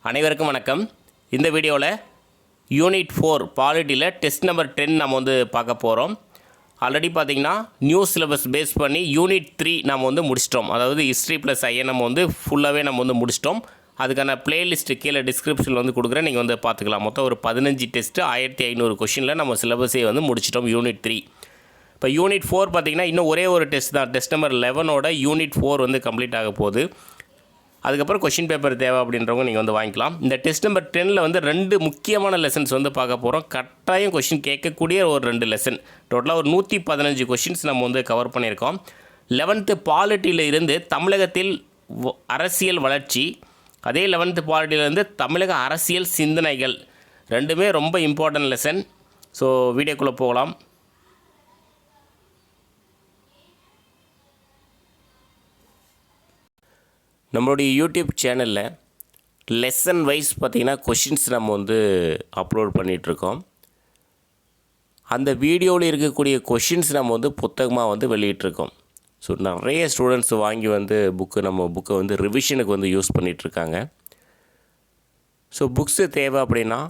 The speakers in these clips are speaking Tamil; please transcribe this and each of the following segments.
அனைவருக்கும் வணக்கம். இந்த வீடியோவில் யூனிட் 4 பாலிட்டியில் டெஸ்ட் நம்பர் 10 நம்ம பார்க்க போகிறோம். ஆல்ரெடி பார்த்திங்கன்னா நியூ சிலபஸ் பேஸ் பண்ணி யூனிட் 3 நம்ம முடிச்சிட்டோம். அதாவது ஹிஸ்ட்ரி ப்ளஸ் ஐஎன் நம்ம ஃபுல்லாகவே நம்ம முடிச்சிட்டோம். அதுக்கான பிளேலிஸ்ட்டு கீழே டிஸ்கிரிப்ஷனில் கொடுக்குறேன், நீங்கள் பார்த்துக்கலாம். மொத்தம் ஒரு 15 டெஸ்ட்டு 1500 கொஷினில் நம்ம சிலபஸே முடிச்சிட்டோம் யூனிட் 3. இப்போ யூனிட் 4 பார்த்திங்கன்னா இன்னும் ஒரே ஒரு டெஸ்ட் தான், டெஸ்ட் நம்பர் 11ஓட யூனிட் 4 கம்ப்ளீட் ஆக போகுது. அதுக்கப்புறம் கொஷின் பேப்பர் தேவை அப்படின்றவங்க நீங்கள் வாங்கிக்கலாம். இந்த டெஸ்ட் நம்பர் 10ல் 2 முக்கியமான லெசன்ஸ் பார்க்க போகிறோம். கட்டாயம் கொஷின் கேட்கக்கூடிய ஒரு 2 லெசன். டோட்டலாக ஒரு 115 கொஷின்ஸ் நம்ம கவர் பண்ணியிருக்கோம். 11th பாலிட்டியில் இருந்து தமிழகத்தில் அரசியல் வளர்ச்சி, அதே 11th பாலிட்டியிலேருந்து தமிழக அரசியல் சிந்தனைகள், ரெண்டுமே ரொம்ப இம்பார்ட்டன்ட் லெசன். ஸோ வீடியோக்குள்ளே போகலாம். நம்மளுடைய யூடியூப் சேனலில் லெசன் வைஸ் பார்த்திங்கன்னா கொஷின்ஸ் நம்ம அப்லோட் பண்ணிகிட்ருக்கோம். அந்த வீடியோவில் இருக்கக்கூடிய கொஷின்ஸ் நம்ம புத்தகமாக வெளியிட்ருக்கோம். ஸோ நிறைய ஸ்டூடெண்ட்ஸ் வாங்கி புக்கை ரிவிஷனுக்கு யூஸ் பண்ணிகிட்ருக்காங்க. ஸோ புக்ஸு தேவை அப்படின்னா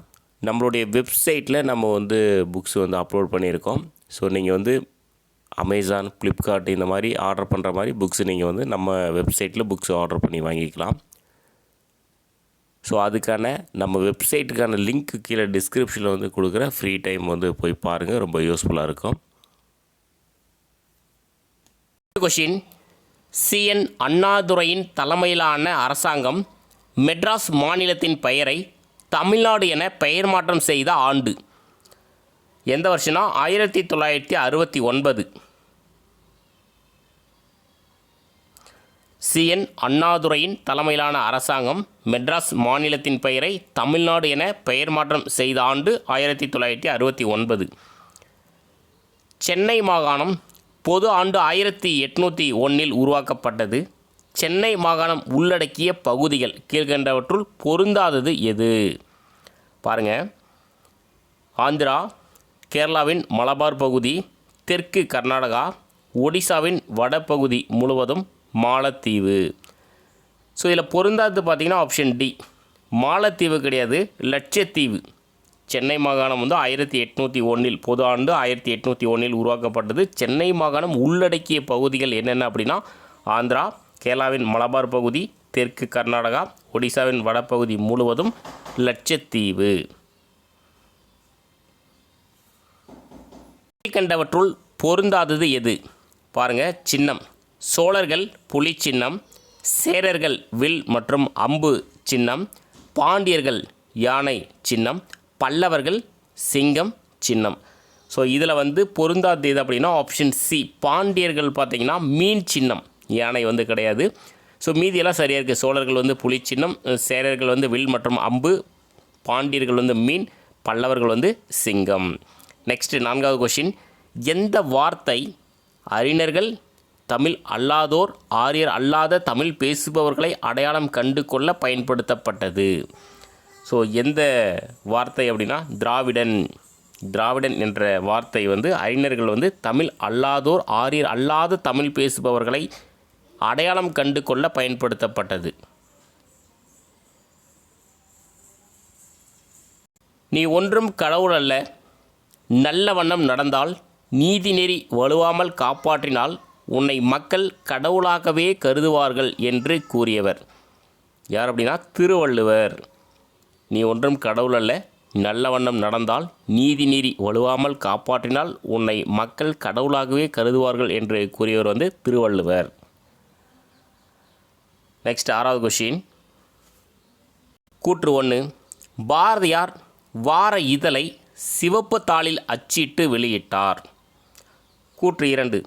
நம்மளுடைய வெப்சைட்டில் நம்ம புக்ஸ் அப்லோட் பண்ணியிருக்கோம். ஸோ நீங்கள் அமேசான், ஃப்ளிப்கார்ட் இந்த மாதிரி ஆர்டர் பண்ணுற மாதிரி புக்ஸ் நீங்கள் நம்ம வெப்சைட்டில் புக்ஸ் ஆர்டர் பண்ணி வாங்கிக்கலாம். ஸோ அதுக்கான நம்ம வெப்சைட்டுக்கான லிங்க் கீழே டிஸ்கிரிப்ஷனில் கொடுக்குற ஃப்ரீ டைம் போய் பாருங்கள், ரொம்ப யூஸ்ஃபுல்லாக இருக்கும். கொஷின்: CN அண்ணாதுரையின் தலைமையிலான அரசாங்கம் மெட்ராஸ் மாநிலத்தின் பெயரை தமிழ்நாடு என பெயர் மாற்றம் செய்த ஆண்டு எந்த வருஷம்னா 1969. CN அண்ணாதுரையின் தலைமையிலான அரசாங்கம் மெட்ராஸ் மாநிலத்தின் பெயரை தமிழ்நாடு என பெயர் மாற்றம் செய்த ஆண்டு 1969. சென்னை மாகாணம் பொது ஆண்டு 1801 உருவாக்கப்பட்டது. சென்னை மாகாணம் உள்ளடக்கிய பகுதிகள் கீழ்கண்டவற்றுள் பொருந்தாதது எது? பாருங்கள். ஆந்திரா, கேரளாவின் மலபார் பகுதி, தெற்கு கர்நாடகா, ஒடிசாவின் வடபகுதி முழுவதும் மாலத்தீவு. ஸோ இதில் பொருந்தாது பார்த்திங்கன்னா ஆப்ஷன் டி, மாலத்தீவு கிடையாது, லட்சத்தீவு. சென்னை மாகாணம் 1801 பொது ஆண்டு 1801 உருவாக்கப்பட்டது. சென்னை மாகாணம் உள்ளடக்கிய பகுதிகள் என்னென்ன அப்படின்னா ஆந்திரா, கேரளாவின் மலபார் பகுதி, தெற்கு கர்நாடகா, ஒடிசாவின் வடபகுதி முழுவதும் லட்சத்தீவு. கண்டவற்றுள் பொருந்தாதது எது? பாருங்கள். சின்னம்: சோழர்கள் புலி சின்னம், சேரர்கள் வில் மற்றும் அம்பு சின்னம், பாண்டியர்கள் யானை சின்னம், பல்லவர்கள் சிங்கம் சின்னம். ஸோ இதில் பொருந்தாதது எது அப்படின்னா ஆப்ஷன் சி, பாண்டியர்கள் பார்த்திங்கன்னா மீன் சின்னம், யானை கிடையாது. ஸோ மீதியெல்லாம் சரியாக இருக்குது. சோழர்கள் புலி சின்னம், சேரர்கள் வில் மற்றும் அம்பு, பாண்டியர்கள் மீன், பல்லவர்கள் சிங்கம். நெக்ஸ்ட்டு 4வது கொஷின்: எந்த வார்த்தை அறிஞர்கள், தமிழ் அல்லாதோர், ஆரியர் அல்லாத தமிழ் பேசுபவர்களை அடையாளம் கண்டு கொள்ள பயன்படுத்தப்பட்டது? ஸோ எந்த வார்த்தை அப்படின்னா திராவிடன். திராவிடன் என்ற வார்த்தை அறிஞர்கள் தமிழ் அல்லாதோர், ஆரியர் அல்லாத தமிழ் பேசுபவர்களை அடையாளம் கண்டு கொள்ள பயன்படுத்தப்பட்டது. நீ ஒன்றும் கடவுள் அல்ல, நல்ல வண்ணம் நடந்தால், நீதிநெறி வலுவாமல் காப்பாற்றினால் உன்னை மக்கள் கடவுளாகவே கருதுவார்கள் என்று கூறியவர் யார் அப்படின்னா திருவள்ளுவர். நீ ஒன்றும் கடவுள் அல்ல, நல்ல வண்ணம் நடந்தால், நீதிநெறி வலுவாமல் காப்பாற்றினால் உன்னை மக்கள் கடவுளாகவே கருதுவார்கள் என்று கூறியவர் திருவள்ளுவர். நெக்ஸ்ட் 6வது கொஷின். கூற்று 1: பாரதியார் வார இதழை சிவப்பு தாளில் அச்சிட்டு வெளியிட்டார். கூற்று 2: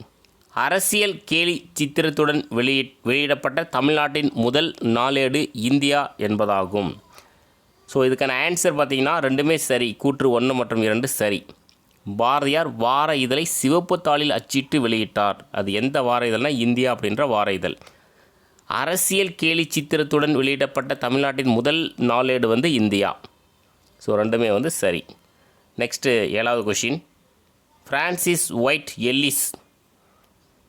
அரசியல் கேலி சித்திரத்துடன் வெளியிடப்பட்ட தமிழ்நாட்டின் முதல் நாளேடு இந்தியா என்பதாகும். ஸோ இதுக்கான ஆன்சர் பார்த்திங்கன்னா ரெண்டுமே சரி. கூற்று 1 மற்றும் 2 சரி. பாரதியார் வார இதழை சிவப்பு தாளில் அச்சிட்டு வெளியிட்டார். அது எந்த வார இதழ்னா இந்தியா அப்படின்ற வார இதழ். அரசியல் கேலி சித்திரத்துடன் வெளியிடப்பட்ட தமிழ்நாட்டின் முதல் நாளேடு இந்தியா. ஸோ ரெண்டுமே சரி. நெக்ஸ்ட்டு 7வது கொஷின். ஃப்ரான்சிஸ் ஒயிட் எல்லிஸ்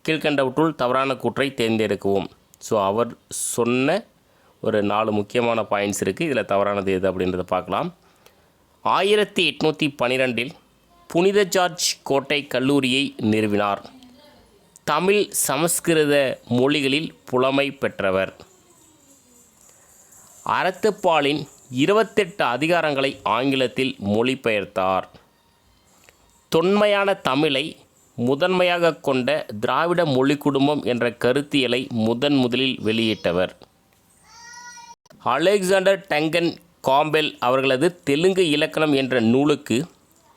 கீழ்கண்டவற்றுள் தவறான கூற்றை தேர்ந்தெடுக்கவும். ஸோ அவர் சொன்ன ஒரு 4 முக்கியமான பாயிண்ட்ஸ் இருக்குது. இதில் தவறானது எது அப்படின்றத பார்க்கலாம். 1812 புனித ஜார்ஜ் கோட்டை கல்லூரியை நிறுவினார். தமிழ் சமஸ்கிருத மொழிகளில் புலமை பெற்றவர். அறத்துப்பாலின் 28 அதிகாரங்களை ஆங்கிலத்தில் மொழிபெயர்த்தார். தொன்மையான தமிழை முதன்மையாக கொண்ட திராவிட மொழி குடும்பம் என்ற கருத்தியலை முதலில் வெளியிட்டவர். அலெக்சாண்டர் டங்கன் காம்பெல் அவர்களது தெலுங்கு இலக்கணம் என்ற நூலுக்கு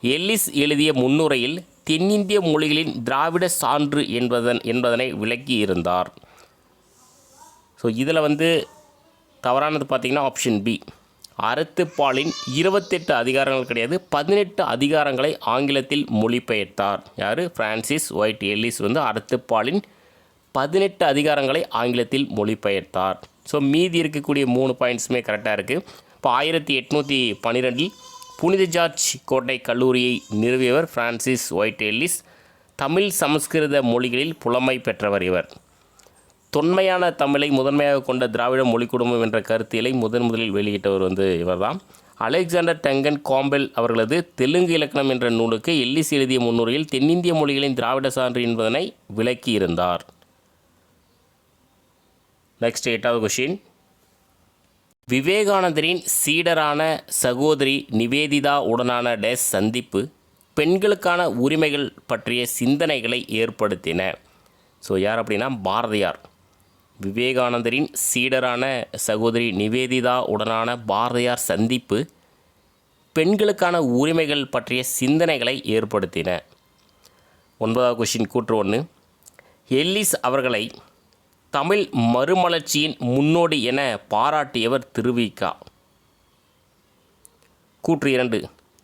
எல்லிஸ் எழுதிய முன்னுரையில் தென்னிந்திய மொழிகளின் திராவிட சான்று என்பதனை விளக்கி இருந்தார். ஸோ இதில் தவறானது பார்த்திங்கன்னா ஆப்ஷன் பி. அறத்துப்பாலின் 28 அதிகாரங்கள் கிடையாது, 18 அதிகாரங்களை ஆங்கிலத்தில் மொழிபெயர்த்தார். யார்? பிரான்சிஸ் ஒயிட் எல்லிஸ் அறத்துப்பாலின் 18 அதிகாரங்களை ஆங்கிலத்தில் மொழிபெயர்த்தார். ஸோ மீதி இருக்கக்கூடிய 3 பாயிண்ட்ஸுமே கரெக்டாக இருக்குது. இப்போ 1812 புனித ஜார்ஜ் கோட்டை கல்லூரியை நிறுவியவர் பிரான்சிஸ் ஒயிட் எல்லிஸ். தமிழ் சமஸ்கிருத மொழிகளில் புலமை பெற்றவர் இவர். தொன்மையான தமிழை முதன்மையாக கொண்ட திராவிட மொழி குடும்பம் என்ற கருத்தியலை முதலில் வெளியிட்டவர் இவர் தான். அலெக்சாண்டர் டங்கன் காம்பெல் அவர்களது தெலுங்கு இலக்கணம் என்ற நூலுக்கு எல்லிஸ் எழுதிய முன்னுரையில் தென்னிந்திய மொழிகளின் திராவிட சான்று என்பதனை விளக்கியிருந்தார். நெக்ஸ்ட் 8வது கொஷின். விவேகானந்தரின் சீடரான சகோதரி நிவேதிதா உடனான டேஸ் சந்திப்பு பெண்களுக்கான உரிமைகள் பற்றிய சிந்தனைகளை ஏற்படுத்தின. ஸோ யார் அப்படின்னா பாரதியார். விவேகானந்தரின் சீடரான சகோதரி நிவேதிதா உடனான பாரதியார் சந்திப்பு பெண்களுக்கான உரிமைகள் பற்றிய சிந்தனைகளை ஏற்படுத்தின. 9வது கொஷின் கூற்று 1. எல்லிஸ் அவர்களை தமிழ் மறுமலர்ச்சியின் முன்னோடி என பாராட்டியவர் திருவிக. கூற்று 2.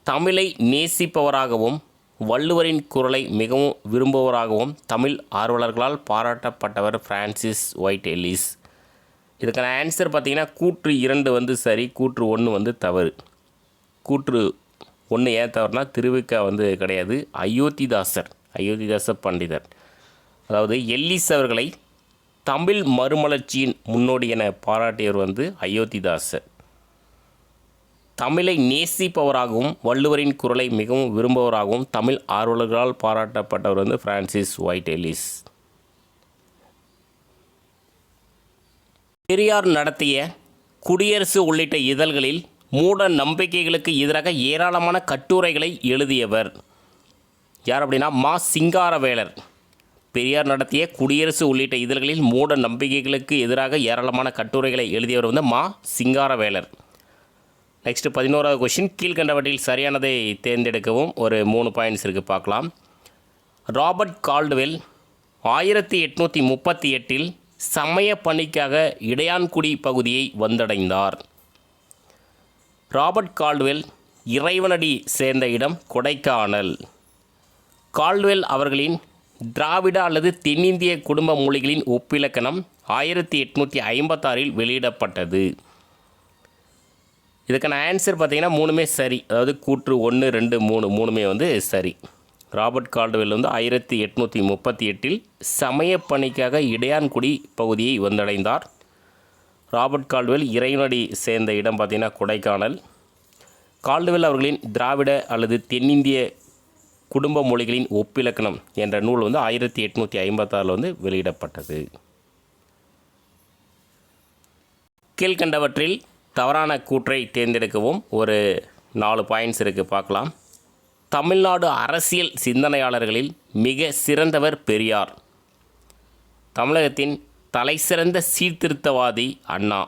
தமிழை நேசிப்பவராகவும் வள்ளுவரின் குரலை மிகவும் விரும்புவராகவும் தமிழ் ஆர்வலர்களால் பாராட்டப்பட்டவர் பிரான்சிஸ் ஒயிட் எல்லிஸ். இதுக்கான ஆன்சர் பார்த்திங்கன்னா கூற்று 2 சரி, கூற்று 1 தவறு. கூற்று 1 ஏன் தவறுனா திருவிக கிடையாது, அயோத்திதாச பண்டிதர். அதாவது எல்லிஸ் அவர்களை தமிழ் மறுமலர்ச்சியின் முன்னோடி என பாராட்டியவர் அயோத்திதாசர். தமிழை நேசிப்பவராகவும் வள்ளுவரின் குரலை மிகவும் விரும்புவராகவும் தமிழ் ஆர்வலர்களால் பாராட்டப்பட்டவர் பிரான்சிஸ் ஒயிட் எல்லிஸ். பெரியார் நடத்திய குடியரசு உள்ளிட்ட இதழ்களில் மூட நம்பிக்கைகளுக்கு எதிராக ஏராளமான கட்டுரைகளை எழுதியவர் யார் அப்படின்னா மா. சிங்காரவேலர். பெரியார் நடத்திய குடியரசு உள்ளிட்ட இதழ்களில் மூட நம்பிக்கைகளுக்கு எதிராக ஏராளமான கட்டுரைகளை எழுதியவர் மா. சிங்காரவேலர். நெக்ஸ்ட் 11வது கொஷின். கீழ்கண்டவற்றில் சரியானதை தேர்ந்தெடுக்கவும். ஒரு 3 பாயிண்ட்ஸ் இருக்குது, பார்க்கலாம். ராபர்ட் கால்டுவெல் 1838 சமய பணிக்காக இடையான்குடி பகுதியை வந்தடைந்தார். ராபர்ட் கால்டுவெல் இறைவனடி சேர்ந்த இடம் கொடைக்கானல். கால்டுவெல் அவர்களின் திராவிட அல்லது தென்னிந்திய குடும்ப மொழிகளின் ஒப்பிலக்கணம் 1856 வெளியிடப்பட்டது. இதுக்கான ஆன்சர் பார்த்திங்கன்னா 3மே சரி. அதாவது கூற்று 1, 2, 3 சரி. ராபர்ட் கால்டுவெல் 1838 சமய பணிக்காக இடையான்குடி பகுதியை வந்தடைந்தார். ராபர்ட் கால்டுவெல் இறைவனடி சேர்ந்த இடம் பார்த்திங்கன்னா கொடைக்கானல். கால்டுவெல் அவர்களின் திராவிட அல்லது தென்னிந்திய குடும்ப மொழிகளின் ஒப்பிலக்கணம் என்ற நூல் 1856 வெளியிடப்பட்டது. கீழ்கண்டவற்றில் தவறான கூற்றை தேர்ந்தெடுக்கவும். ஒரு 4 பாயிண்ட்ஸ் இருக்குது, பார்க்கலாம். தமிழ்நாடு அரசியல் சிந்தனையாளர்களில் மிக சிறந்தவர் பெரியார். தமிழகத்தின் தலைசிறந்த சீர்திருத்தவாதி அண்ணா.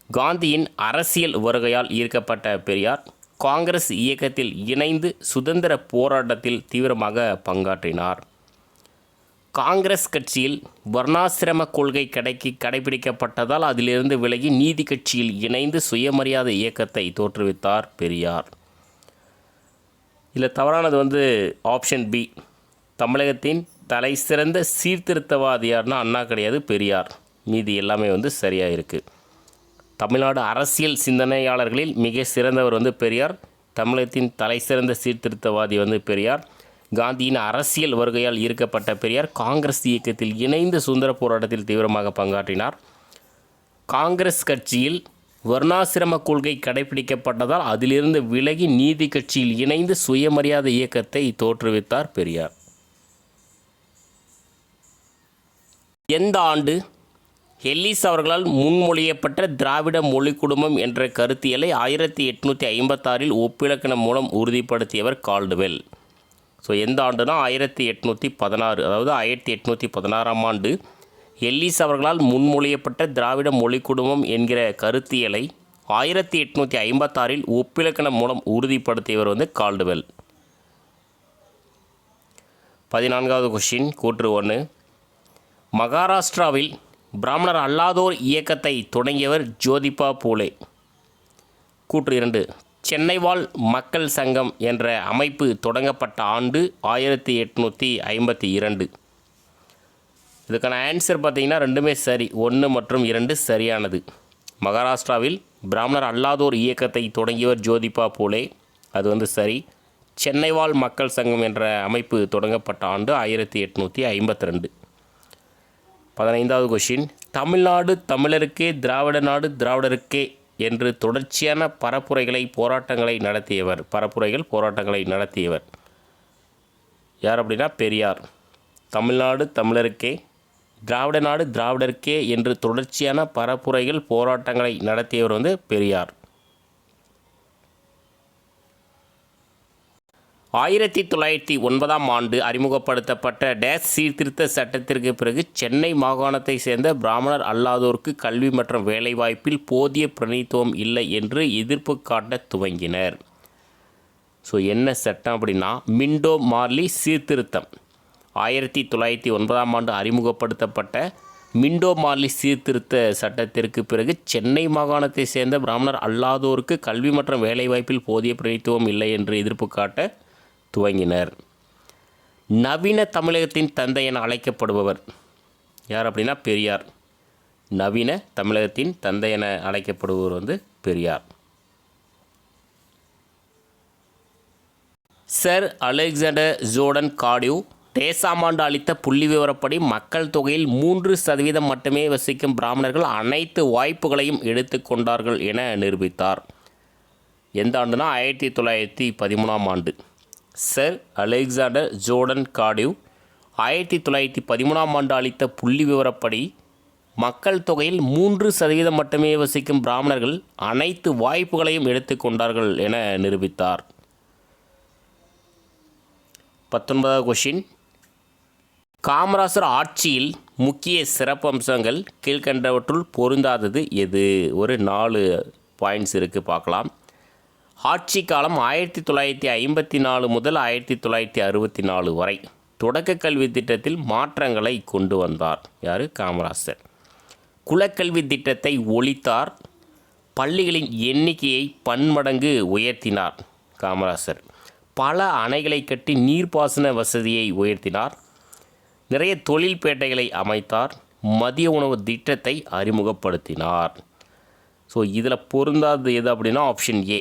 காந்தியின் அரசியல் வருகையால் ஈர்க்கப்பட்ட பெரியார் காங்கிரஸ் இயக்கத்தில் இணைந்து சுதந்திர போராட்டத்தில் தீவிரமாக பங்காற்றினார். காங்கிரஸ் கட்சியில் வர்ணாசிரம கொள்கை கடைபிடிக்கப்பட்டதால் அதிலிருந்து விலகி நீதி கட்சியில் இணைந்து சுயமரியாதை இயக்கத்தை தோற்றுவித்தார் பெரியார். இதில் தவறானது ஆப்ஷன் பி. தமிழகத்தின் தலை சிறந்த சீர்திருத்தவாதியார்னா அண்ணா கிடையாது, பெரியார். மீதி எல்லாமே சரியாக இருக்குது. தமிழ்நாடு அரசியல் சிந்தனையாளர்களில் மிக சிறந்தவர் பெரியார். தமிழகத்தின் தலை சிறந்த சீர்திருத்தவாதி பெரியார். காந்தியின் அரசியல் வருகையால் ஈர்க்கப்பட்ட பெரியார் காங்கிரஸ் இயக்கத்தில் இணைந்து சுதந்திர போராட்டத்தில் தீவிரமாக பங்காற்றினார். காங்கிரஸ் கட்சியில் வர்ணாசிரம கொள்கை கடைபிடிக்கப்பட்டதால் அதிலிருந்து விலகி நீதி கட்சியில் இணைந்து சுயமரியாதை இயக்கத்தை தோற்றுவித்தார் பெரியார். எந்த ஆண்டு எல்லிஸ் அவர்களால் முன்மொழியப்பட்ட திராவிட மொழி குடும்பம் என்ற கருத்தியலை 1856 ஒப்பிலக்கணம் மூலம் உறுதிப்படுத்தியவர் கால்டுவெல். ஸோ எந்த ஆண்டுனா 1816, அதாவது 1816ஆம் ஆண்டு எல்லிஸ் அவர்களால் முன்மொழியப்பட்ட திராவிட மொழி குடும்பம் என்கிற கருத்தியலை 1856 ஒப்பிலக்கணம் மூலம் உறுதிப்படுத்தியவர் கால்டுவெல். 14வது கொஷின் கூற்று 1. மகாராஷ்டிராவில் பிராமணர் அல்லாதோர் இயக்கத்தை தொடங்கியவர் ஜோதிபா பூலே. கூற்று 2. சென்னை வாழ் மக்கள் சங்கம் என்ற அமைப்பு தொடங்கப்பட்ட ஆண்டு 1852. இதுக்கான ஆன்சர் பார்த்திங்கன்னா ரெண்டுமே சரி, 1 மற்றும் 2 சரியானது. மகாராஷ்டிராவில் பிராமணர் அல்லாதோர் இயக்கத்தை தொடங்கியவர் ஜோதிபா பூலே, அது சரி. சென்னை வாழ் மக்கள் சங்கம் என்ற அமைப்பு தொடங்கப்பட்ட ஆண்டு 1852. 15வது கொஷின். தமிழ்நாடு தமிழருக்கே, திராவிட நாடு திராவிடருக்கே என்று தொடர்ச்சியான போராட்டங்களை நடத்தியவர் யார் அப்படின்னா பெரியார். தமிழ்நாடு தமிழருக்கே, திராவிட நாடு திராவிடருக்கே என்று தொடர்ச்சியான போராட்டங்களை நடத்தியவர் பெரியார். 1909ஆம் ஆண்டு அறிமுகப்படுத்தப்பட்ட டேஸ் சீர்திருத்த சட்டத்திற்கு பிறகு சென்னை மாகாணத்தை சேர்ந்த பிராமணர் அல்லாதோருக்கு கல்வி மற்றும் வேலைவாய்ப்பில் போதிய பிரதிநிதித்துவம் இல்லை என்று எதிர்ப்பு காட்ட துவங்கினர். ஸோ என்ன சட்டம் அப்படின்னா மிண்டோ மார்லி சீர்திருத்தம். 1909ஆம் ஆண்டு அறிமுகப்படுத்தப்பட்ட மிண்டோ மார்லி சீர்திருத்த சட்டத்திற்கு பிறகு சென்னை மாகாணத்தை சேர்ந்த பிராமணர் அல்லாதோருக்கு கல்வி மற்றும் வேலைவாய்ப்பில் போதிய பிரதிநிதித்துவம் இல்லை என்று எதிர்ப்பு காட்ட துவங்கினர். நவீன தமிழகத்தின் தந்தை என அழைக்கப்படுபவர் யார் அப்படின்னா பெரியார். நவீன தமிழகத்தின் தந்தை என அழைக்கப்படுபவர் Periyar. Sir Alexander Jordan Cardew டேசாம் ஆண்டு அளித்த புள்ளி விவரப்படி மக்கள் தொகையில் 3% மட்டுமே வசிக்கும் பிராமணர்கள் அனைத்து வாய்ப்புகளையும் எடுத்துக்கொண்டார்கள் என நிரூபித்தார். எந்த ஆண்டுனா 1913ஆம் ஆண்டு. சர் அலெக்சாண்டர் ஜோர்டன் கார்டியூ 1913ஆம் ஆண்டு அளித்த புள்ளி விவரப்படி மக்கள் தொகையில் 3% மட்டுமே வசிக்கும் பிராமணர்கள் அனைத்து வாய்ப்புகளையும் எடுத்துக்கொண்டார்கள் என நிரூபித்தார். 19வது கொஷின். காமராசர் ஆட்சியில் முக்கிய சிறப்பம்சங்கள் கீழ்கண்டவற்றுள் பொருந்தாதது எது? ஒரு 4 பாயிண்ட்ஸ் இருக்குது, பார்க்கலாம். ஆட்சி காலம் 1954 முதல் 1964 வரை தொடக்க கல்வி திட்டத்தில் மாற்றங்களை கொண்டு வந்தார். யார்? காமராசர். குலக்கல்வி திட்டத்தை ஒழித்தார். பள்ளிகளின் எண்ணிக்கையை பன்மடங்கு உயர்த்தினார் காமராசர். பல அணைகளை கட்டி நீர்ப்பாசன வசதியை உயர்த்தினார். நிறைய தொழில்பேட்டைகளை அமைத்தார். மதிய உணவு திட்டத்தை அறிமுகப்படுத்தினார். ஸோ இதில் பொருந்தாதது எது அப்படின்னா ஆப்ஷன் ஏ.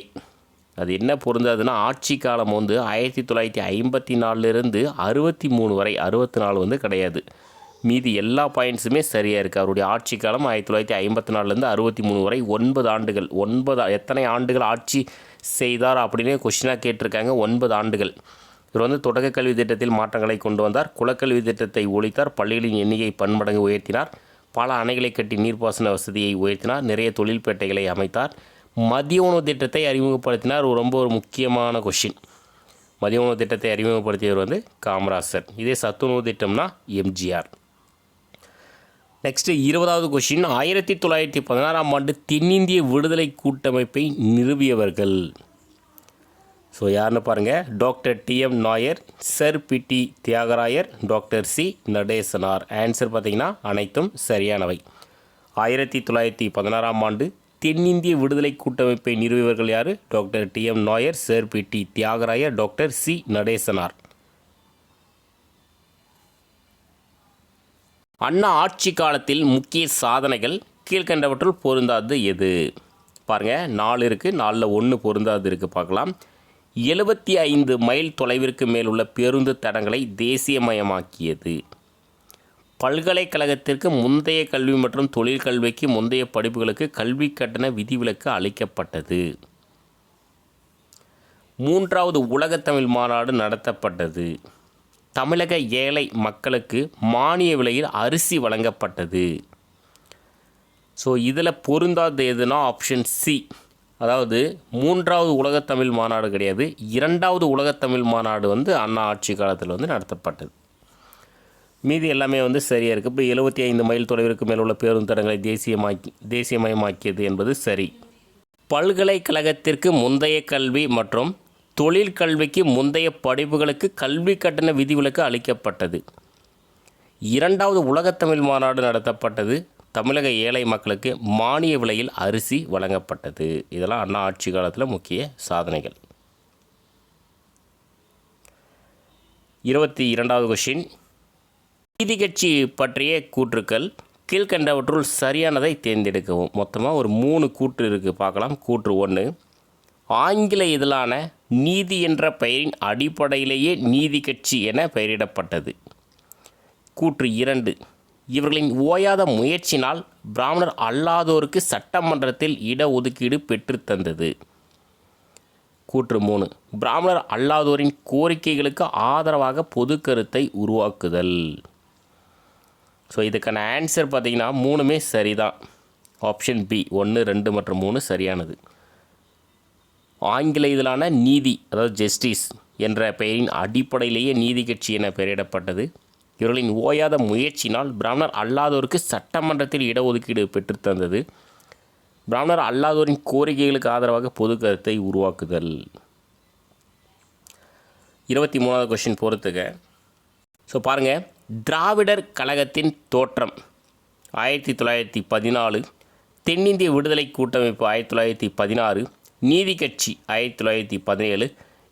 அது என்ன பொருந்தாதுன்னா ஆட்சி காலம் 1954லேருந்து 63 வரை, 64 கிடையாது. மீதி எல்லா பாயிண்ட்ஸுமே சரியாக இருக்குது. அவருடைய ஆட்சி காலம் 1954லேருந்து 63 வரை 9 ஆண்டுகள். எத்தனை ஆண்டுகள் ஆட்சி செய்தார் அப்படின்னு கொஸ்டினாக கேட்டிருக்காங்க. 9 ஆண்டுகள். இவர் தொடக்க கல்வி திட்டத்தில் மாற்றங்களை கொண்டு வந்தார். குலக்கல்வி திட்டத்தை ஒழித்தார். பள்ளிகளின் எண்ணிக்கை பன்மடங்கு உயர்த்தினார். பல அணைகளை கட்டி நீர்ப்பாசன வசதியை உயர்த்தினார். நிறைய தொழில்பேட்டைகளை அமைத்தார். மதிய உணவு திட்டத்தை அறிமுகப்படுத்தினார். ரொம்ப ஒரு முக்கியமான கொஷின். மதிய உணவு திட்டத்தை அறிமுகப்படுத்தியவர் காமராசர். இதே சத்துணவு திட்டம்னா எம்ஜிஆர். நெக்ஸ்ட்டு 20வது கொஷின். 1916ஆம் ஆண்டு தென்னிந்திய விடுதலை கூட்டமைப்பை நிறுவியவர்கள். ஸோ யாருன்னு பாருங்கள். Doctor TM Nair, sir PT Thyagarayar, doctor C Natesanar. Answer பார்த்திங்கன்னா அனைத்தும் சரியானவை. 1916ஆம் ஆண்டு தென்னிந்திய விடுதலை கூட்டமைப்பை நிறுவியவர்கள் யார்? Doctor TM Nair, sir PT Thyagarayar, doctor C Natesanar. Anna ஆட்சி காலத்தில் முக்கிய சாதனைகள் கீழ்கண்டவற்றுள் பொருந்தாதது எது? பாருங்கள், 4 இருக்குது. 4ல் 1 பொருந்தாதது இருக்குது. பார்க்கலாம். 75 மைல் தொலைவிற்கு மேல் உள்ள பேருந்து தடங்களை தேசியமயமாக்கியது. பல்கலைக்கழகத்திற்கு முந்தைய கல்வி மற்றும் தொழிற்கல்விக்கு முந்தைய படிப்புகளுக்கு கல்வி கட்டண விதிவிலக்கு அளிக்கப்பட்டது. 3வது உலகத்தமிழ் மாநாடு நடத்தப்பட்டது. தமிழக ஏழை மக்களுக்கு மானிய விலையில் அரிசி வழங்கப்பட்டது. ஸோ இதில் பொருந்தாது எதுனா ஆப்ஷன் சி, அதாவது 3வது உலகத்தமிழ் மாநாடு கிடையாது, 2வது உலகத்தமிழ் மாநாடு அண்ணா ஆட்சி காலத்தில் நடத்தப்பட்டது. மீதி எல்லாமே சரியாக இருக்குது. இப்போ 75 மைல் தொலைவிற்கு மேல் உள்ள பேருந்து தடங்களை தேசியமயமாக்கியது என்பது சரி. பல்கலைக்கழகத்திற்கு முந்தைய கல்வி மற்றும் தொழிற்கல்விக்கு முந்தைய படிப்புகளுக்கு கல்வி கட்டண விதிவிலக்கு அளிக்கப்பட்டது. 2வது உலகத்தமிழ் மாநாடு நடத்தப்பட்டது. தமிழக ஏழை மக்களுக்கு மானிய விலையில் அரிசி வழங்கப்பட்டது. இதெல்லாம் அண்ணா ஆட்சி காலத்தில் முக்கிய சாதனைகள். 22வது கொஷின், நீதி கட்சி பற்றிய கூற்றுக்கள் கீழ்கண்டவற்றுள் சரியானதை தேர்ந்தெடுக்கவும். மொத்தமாக ஒரு 3 கூற்று இருக்குது, பார்க்கலாம். கூற்று 1, ஆங்கில இதழான நீதி என்ற பெயரின் அடிப்படையிலேயே நீதி கட்சி என பெயரிடப்பட்டது. கூற்று 2, இவர்களின் ஓயாத முயற்சினால் பிராமணர் அல்லாதோருக்கு சட்டமன்றத்தில் இடஒதுக்கீடு பெற்றுத்தந்தது. கூற்று 3, பிராமணர் அல்லாதோரின் கோரிக்கைகளுக்கு ஆதரவாக பொது கருத்தை உருவாக்குதல். ஸோ இதுக்கான ஆன்சர் பார்த்திங்கன்னா 3மே சரிதான். ஆப்ஷன் பி 1, 2 மற்றும் 3 சரியானது. ஆங்கில இதழான நீதி, அதாவது ஜஸ்டிஸ் என்ற பெயரின் அடிப்படையிலேயே நீதி கட்சி என பெயரிடப்பட்டது. இவர்களின் ஓயாத முயற்சினால் பிராமணர் அல்லாதோருக்கு சட்டமன்றத்தில் இடஒதுக்கீடு பெற்றுத்தந்தது. பிராமணர் அல்லாதோரின் கோரிக்கைகளுக்கு ஆதரவாக பொது கருத்தை உருவாக்குதல். 23வது கொஸ்டின் பொறுத்துக்க. ஸோ பாருங்கள், திராவிடர் கழகத்தின் தோற்றம் 1914, தென்னிந்திய விடுதலை கூட்டமைப்பு 1916, நீதி கட்சி 1917,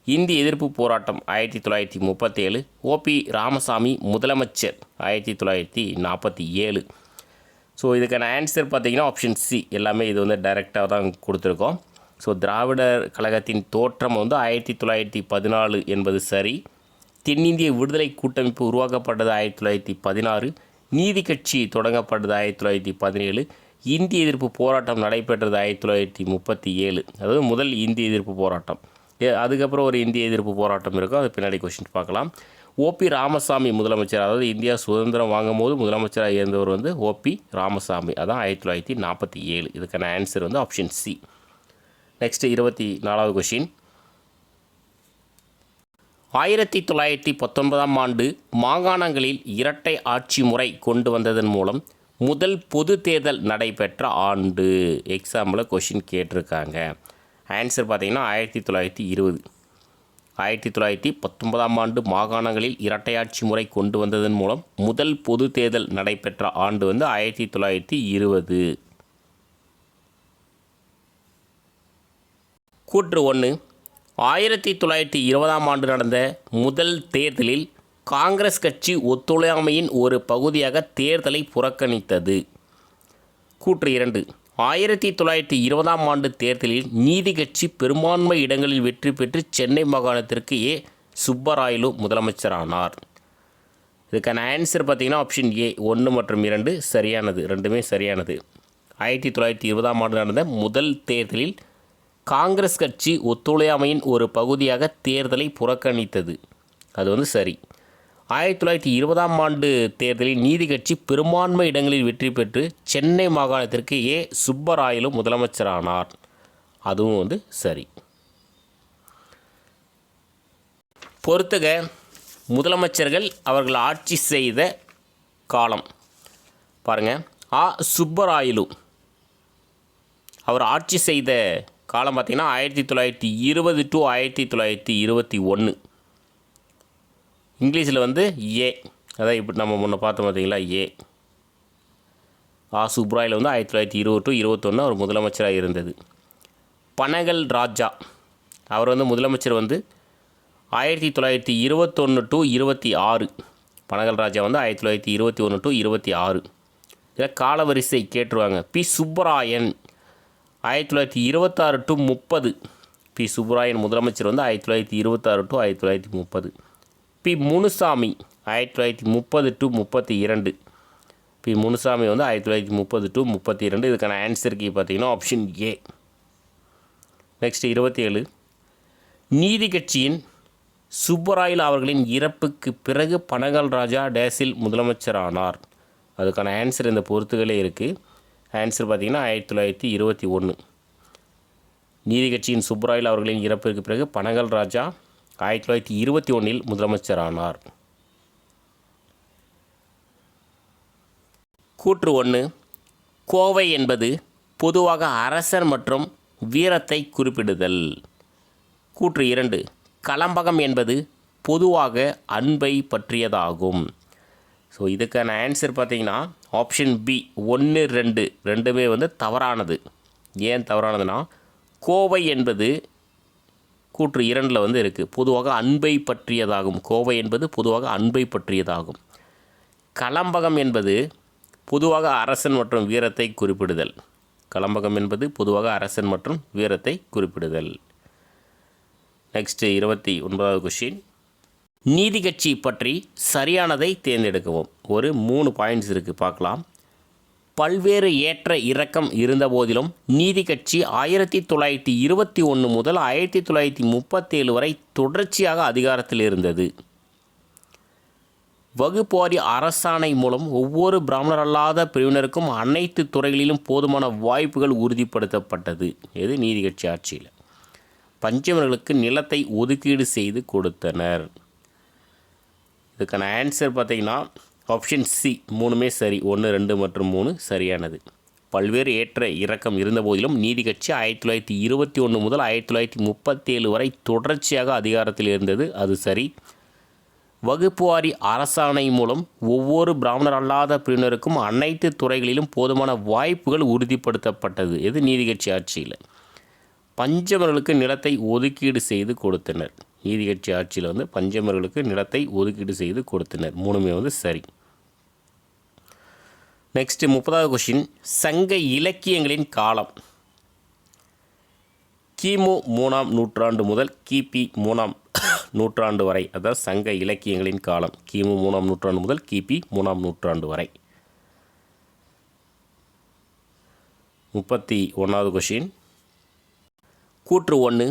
இந்திய எதிர்ப்பு போராட்டம் 1937, ஓபி ராமசாமி முதலமைச்சர் 1947. ஸோ இதுக்கான ஆன்சர் பார்த்திங்கன்னா ஆப்ஷன் சி, எல்லாமே இது டைரெக்டாக தான் கொடுத்துருக்கோம். ஸோ திராவிடர் கழகத்தின் தோற்றம் 1914 என்பது சரி. தென்னிந்திய விடுதலை கூட்டமைப்பு உருவாக்கப்பட்டது 1916, நீதி கட்சி தொடங்கப்பட்டது 1917, இந்திய எதிர்ப்பு போராட்டம் நடைபெற்றது 1937, அதாவது முதல் இந்திய எதிர்ப்பு போராட்டம். அதுக்கப்புறம் ஒரு இந்திய எதிர்ப்பு போராட்டம் இருக்கும், அது பின்னாடி கொஸ்டின் பார்க்கலாம். ஓபி ராமசாமி முதலமைச்சர், அதாவது இந்தியா சுதந்திரம் வாங்கும் போது முதலமைச்சராக இருந்தவர் ஓபி ராமசாமி, அதான் 1947. இதுக்கான ஆன்சர் ஆப்ஷன் சி. நெக்ஸ்ட் 24வது கொஸ்டின், 1919ஆம் ஆண்டு மாகாணங்களில் இரட்டை ஆட்சி முறை கொண்டு வந்ததன் மூலம் முதல் பொது தேர்தல் நடைபெற்ற ஆண்டு. எக்ஸாம்பிள் கொஷின் கேட்டிருக்காங்க. ஆன்சர் பார்த்திங்கன்னா 1920. 1919ஆம் ஆண்டு மாகாணங்களில் இரட்டையாட்சி முறை கொண்டு வந்ததன் மூலம் முதல் பொது தேர்தல் நடைபெற்ற ஆண்டு 1920. கூற்று 1, 1920ஆம் ஆண்டு நடந்த முதல் தேர்தலில் காங்கிரஸ் கட்சி ஒத்துழையாமையின் ஒரு பகுதியாக தேர்தலை புறக்கணித்தது. கூற்று 2, 1920ஆம் ஆண்டு தேர்தலில் நீதி கட்சி பெரும்பான்மை இடங்களில் வெற்றி பெற்று சென்னை மாகாணத்திற்கு சுப்பராயலு முதலமைச்சரானார். இதுக்கான ஆன்சர் பார்த்திங்கன்னா ஆப்ஷன் ஏ 1 மற்றும் 2 சரியானது, ரெண்டுமே சரியானது. 1920ஆம் ஆண்டு நடந்த முதல் தேர்தலில் காங்கிரஸ் கட்சி ஒத்துழையாமையின் ஒரு பகுதியாக தேர்தலை புறக்கணித்தது, அது சரி. 1920ஆம் ஆண்டு தேர்தலில் நீதி கட்சி பெரும்பான்மை இடங்களில் வெற்றி பெற்று சென்னை மாகாணத்திற்கு சுப்பராயலு முதலமைச்சரானார், அதுவும் சரி. பொறுத்துக முதலமைச்சர்கள் அவர்கள் ஆட்சி செய்த காலம் பாருங்கள். சுப்பராயலு அவர் ஆட்சி செய்த காலம் பார்த்திங்கன்னா 1920 to 1921. இங்கிலீஷில் ஏ, அதான் இப்படி நம்ம முன்ன பார்த்தோம் பார்த்தீங்களா, ஏ. சுப்ராயில் 1920 to 21 அவர் முதலமைச்சராக இருந்தது. பனகல் ராஜா அவர் முதலமைச்சர் 1921 to 26. Panagal Raja 1921 to 26. இதில் காலவரிசை கேட்டுருவாங்க. P Subbarayan 1926 to 30. P Subbarayan முதலமைச்சர் 1926 to 1930. P Munusamy 1930 to 32. P Munusamy வந்து 1930 to 32. இதுக்கான ஆன்சர் கீ பார்த்தீங்கன்னா ஆப்ஷன் ஏ. நெக்ஸ்ட் 27. நீதி கட்சியின் சுப்பராயல் அவர்களின் இறப்புக்கு பிறகு பனகல் ராஜா டேஸில் முதலமைச்சரானார். அதுக்கான ஆன்சர் இந்த பொறுத்துகளே இருக்குது. ஆன்சர் பார்த்திங்கன்னா 1921. நீதி கட்சியின் சுப்பராயல் அவர்களின் இறப்பிற்கு பிறகு பனகல் ராஜா 1921 முதலமைச்சரானார். கூற்று 1. கோவை என்பது பொதுவாக அரசர் மற்றும் வீரத்தை குறிப்பிடுதல். கூற்று 2. கலம்பகம் என்பது பொதுவாக அன்பை பற்றியதாகும். ஸோ இதுக்கான ஆன்சர் பார்த்திங்கன்னா ஆப்ஷன் பி 1, 2 ரெண்டுமே வந்து தவறானது. ஏன் தவறானதுன்னா கோவை என்பது கூற்று 2 வந்து இருக்குது, பொதுவாக அன்பை பற்றியதாகும். கோவை என்பது பொதுவாக அன்பை பற்றியதாகும். கலம்பகம் என்பது பொதுவாக அரசன் மற்றும் வீரத்தை குறிப்பிடுதல். கலம்பகம் என்பது பொதுவாக அரசன் மற்றும் வீரத்தை குறிப்பிடுதல். Next 29வது question. நீதி கட்சி பற்றி சரியானதை தேர்ந்தெடுக்கவும். ஒரு 3 பாயிண்ட்ஸ் இருக்குது, பார்க்கலாம். பல்வேறு ஏற்ற இறக்கம் இருந்த போதிலும் நீதி கட்சி 1921 முதல் 1937 வரை தொடர்ச்சியாக அதிகாரத்தில் இருந்தது. வகுப்புவாரி அரசாணை மூலம் ஒவ்வொரு பிராமணர் அல்லாத பிரிவினருக்கும் அனைத்து துறைகளிலும் போதுமான வாய்ப்புகள் உறுதிப்படுத்தப்பட்டது. இது நீதி கட்சி ஆட்சியில். பஞ்சமர்களுக்கு நிலத்தை ஒதுக்கீடு செய்து கொடுத்தனர். இதுக்கான ஆன்சர் பார்த்திங்கன்னா ஆப்ஷன் சி 3மே சரி. 1, 2 மற்றும் 3 சரியானது. பல்வேறு ஏற்ற இறக்கம் இருந்த போதிலும் நீதி கட்சி 1921 முதல் 1937 வரை தொடர்ச்சியாக அதிகாரத்தில் இருந்தது. அது சரி. வகுப்புவாரி அரசாணை மூலம் ஒவ்வொரு பிராமணர் அல்லாத பிரிவினருக்கும் அனைத்து துறைகளிலும் போதுமான வாய்ப்புகள் உறுதிப்படுத்தப்பட்டது. இது நீதி கட்சி ஆட்சியில். பஞ்சமர்களுக்கு நிலத்தை ஒதுக்கீடு செய்து கொடுத்தனர். நீதி கட்சி ஆட்சியில் வந்து பஞ்சமர்களுக்கு நிலத்தை ஒதுக்கீடு செய்து கொடுத்தனர். 3மே வந்து சரி. நெக்ஸ்ட் 30வது கொஷின். சங்க இலக்கியங்களின் காலம். கிமு 3ஆம் நூற்றாண்டு முதல் கிபி 3ஆம் நூற்றாண்டு வரை. அதாவது சங்க இலக்கியங்களின் காலம் கிமு 3ஆம் நூற்றாண்டு முதல் கிபி 3ஆம் நூற்றாண்டு வரை. 31வது கொஷின். கூற்று 1.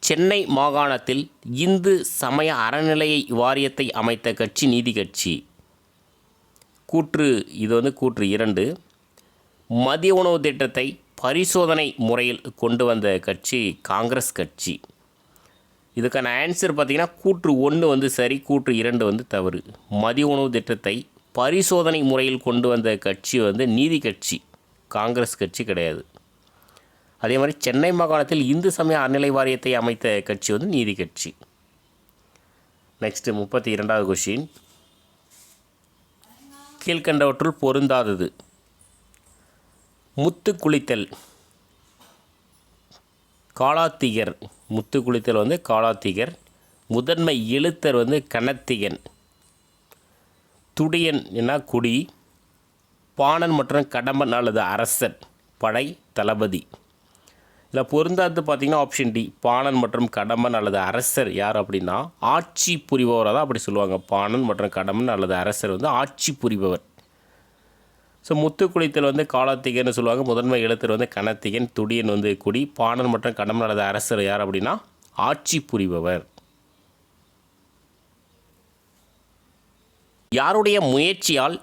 சென்னை மாகாணத்தில் இந்து சமய அறநிலை வாரியத்தை அமைத்த கட்சி நீதி கட்சி. இது வந்து கூற்று 2. மதிய உணவு திட்டத்தை பரிசோதனை முறையில் கொண்டு வந்த கட்சி காங்கிரஸ் கட்சி. இதுக்கான ஆன்சர் பார்த்திங்கன்னா கூற்று 1 வந்து சரி, கூற்று 2 வந்து தவறு. மதிய உணவு திட்டத்தை பரிசோதனை முறையில் கொண்டு வந்த கட்சி வந்து நீதி கட்சி, காங்கிரஸ் கட்சி கிடையாது. அதே மாதிரி சென்னை மாகாணத்தில் இந்து சமய அறநிலை வாரியத்தை அமைத்த கட்சி வந்து நீதி கட்சி. நெக்ஸ்ட் 32வது கொஷின். கீழ்கண்டவற்றுள் பொருந்தாதது. முத்து குளித்தல் காலாத்திகர். முத்து குளித்தல் வந்து காலாத்திகர். முதன்மை எழுத்தர் வந்து கனத்திகன். துடியன் என்ன குடி. பாணன் மற்றும் கடம்பன் அல்லது அரசன் படை தளபதி. இதில் பொருந்தாது பார்த்திங்கன்னா ஆப்ஷன் டி பாணன் மற்றும் கடம்பன் அல்லது அரசர். யார் அப்படின்னா ஆட்சி புரிபவராக தான் அப்படி சொல்லுவாங்க. பாணன் மற்றும் கடம்பன் அல்லது அரசர் வந்து ஆட்சி புரிபவர். ஸோ முத்து குளித்தல் வந்து காலாத்திகன்னு சொல்லுவாங்க. முதன்மை எழுத்தர் வந்து கனத்திகன். துடியன் வந்து குடி. பாணன் மற்றும் கடம்பன் அல்லது அரசர் யார் அப்படின்னா ஆட்சி புரிபவர். யாருடைய முயற்சியால்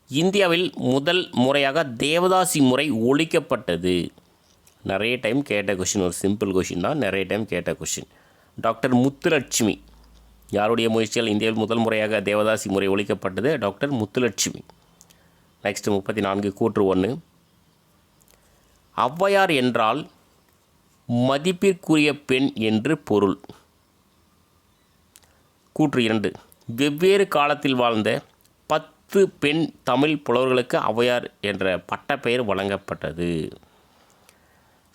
இந்தியாவில் முதல் முறையாக தேவதாசி முறை ஒழிக்கப்பட்டது? நிறைய டைம் கேட்ட கொஷின், ஒரு சிம்பிள் கொஷின் தான், நிறைய டைம் கேட்ட கொஷின். டாக்டர் முத்துலட்சுமி. யாருடைய முயற்சியால் இந்தியாவில் முதல் முறையாக தேவதாசி முறை ஒழிக்கப்பட்டது? டாக்டர் முத்துலட்சுமி. நெக்ஸ்ட் 34 கூற்று 1. ஔவையார் என்றால் மதிப்பிற்குரிய பெண் என்று பொருள். கூற்று 2. வெவ்வேறு காலத்தில் வாழ்ந்த 10 பெண் தமிழ் புலவர்களுக்கு ஔவையார் என்ற பட்டப்பெயர் வழங்கப்பட்டது.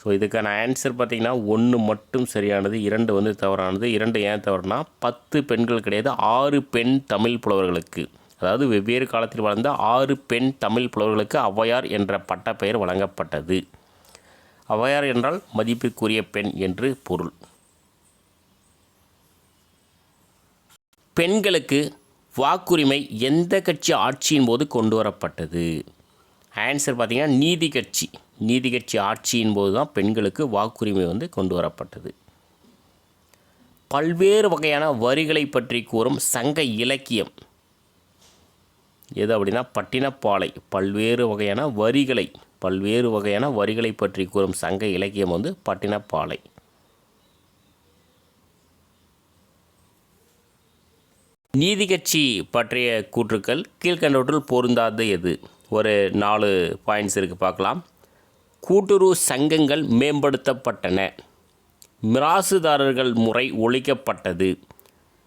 ஸோ இதுக்கான ஆன்சர் பார்த்திங்கன்னா 1 மட்டும் சரியானது, 2 வந்து தவறானது. 2 ஏன் தவறுனா 10 பெண்கள் கிடையாது, 6 பெண் தமிழ் புலவர்களுக்கு, அதாவது வெவ்வேறு காலத்தில் வாழ்ந்த 6 பெண் தமிழ் புலவர்களுக்கு ஔவையார் என்ற பட்டப்பெயர் வழங்கப்பட்டது. ஔவையார் என்றால் மதிப்பிற்குரிய பெண் என்று பொருள். பெண்களுக்கு வாக்குரிமை எந்த கட்சி ஆட்சியின் போது கொண்டு வரப்பட்டது? ஆன்சர் பார்த்திங்கன்னா நீதி கட்சி ஆட்சியின் போது தான் பெண்களுக்கு வாக்குரிமை வந்து கொண்டு வரப்பட்டது. பல்வேறு வகையான வரிகளை பற்றி கூறும் சங்க இலக்கியம் எது அப்படின்னா பட்டினப்பாலை. பல்வேறு வகையான வரிகளை பற்றி கூறும் சங்க இலக்கியம் வந்து பட்டினப்பாலை. நீதி கட்சி பற்றிய கூற்றுக்கள் கீழ்கண்டவற்றுள் பொருந்தாது எது? ஒரு 4 பாயிண்ட்ஸ் இருக்குது, பார்க்கலாம். கூட்டுறவு சங்கங்கள் மேம்படுத்தப்பட்டன. மிராசுதாரர்கள் முறை ஒழிக்கப்பட்டது.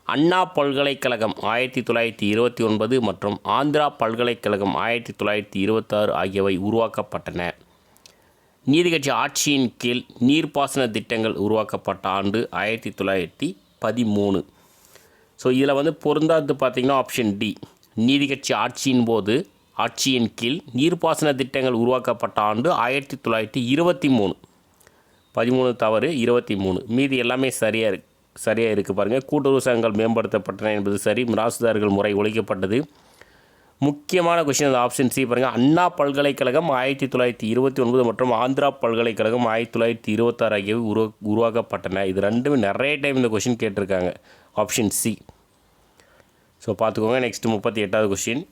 அண்ணா பல்கலைக்கழகம் 1929 மற்றும் ஆந்திரா பல்கலைக்கழகம் 1926 ஆகியவை உருவாக்கப்பட்டன. நீதி கட்சி ஆட்சியின் கீழ் நீர்ப்பாசன திட்டங்கள் உருவாக்கப்பட்ட ஆண்டு 1913. ஸோ இதில் வந்து பொருந்தாது பார்த்திங்கன்னா ஆப்ஷன் டி. நீதி கட்சி ஆட்சியின் கீழ் நீர்ப்பாசன திட்டங்கள் உருவாக்கப்பட்ட ஆண்டு 1923. 13 தவறு, 23. மீதி எல்லாமே சரியாக இருக்குது பாருங்கள். கூட்டுறவு சங்கங்கள் மேம்படுத்தப்பட்டன என்பது சரி. மிராசுதாரர்கள் முறை ஒழிக்கப்பட்டது. முக்கியமான கொஸ்டின் அந்த ஆப்ஷன் சி பாருங்கள். அண்ணா பல்கலைக்கழகம் 1929 மற்றும் ஆந்திரா பல்கலைக்கழகம் 1926 ஆகியவை உருவாக்கப்பட்டன. இது ரெண்டுமே நிறைய டைம் இந்த கொஸ்டின் கேட்டிருக்காங்க. Option C. ஸோ பார்த்துக்கோங்க. நெக்ஸ்ட் 38வது கொஸ்டின்.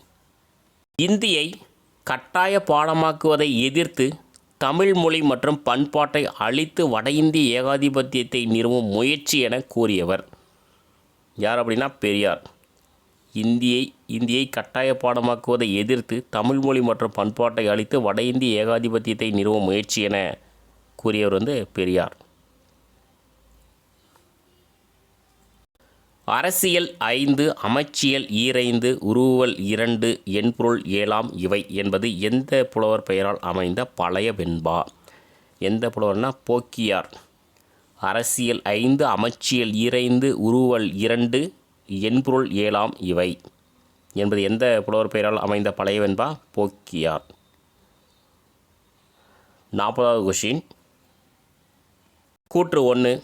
இந்தியை கட்டாய பாடமாக்குவதை எதிர்த்து தமிழ் மொழி மற்றும் பண்பாட்டை அழித்து வட இந்திய ஏகாதிபத்தியத்தை நிறுவும் முயற்சி என கூறியவர் யார் அப்படின்னா பெரியார். இந்தியை கட்டாய பாடமாக்குவதை எதிர்த்து தமிழ் மொழி மற்றும் பண்பாட்டை அழித்து வட இந்திய ஏகாதிபத்தியத்தை நிறுவும் முயற்சி என கூறியவர் வந்து பெரியார். அரசியல் 5, அமைச்சியல் 5, உருவல் 2, என்பொருள் 7 இவை என்பது எந்த புலவர் பெயரால் அமைந்த பழைய வெண்பா? எந்த புலவர்னா போக்கியார். அரசியல் 5, அமைச்சியல் 5, உருவல் 2, என்பொருள் 7 இவை என்பது எந்த புலவர் பெயரால் அமைந்த பழைய வெண்பா? போக்கியார். 40வது கொஸ்டின். கூற்று 1.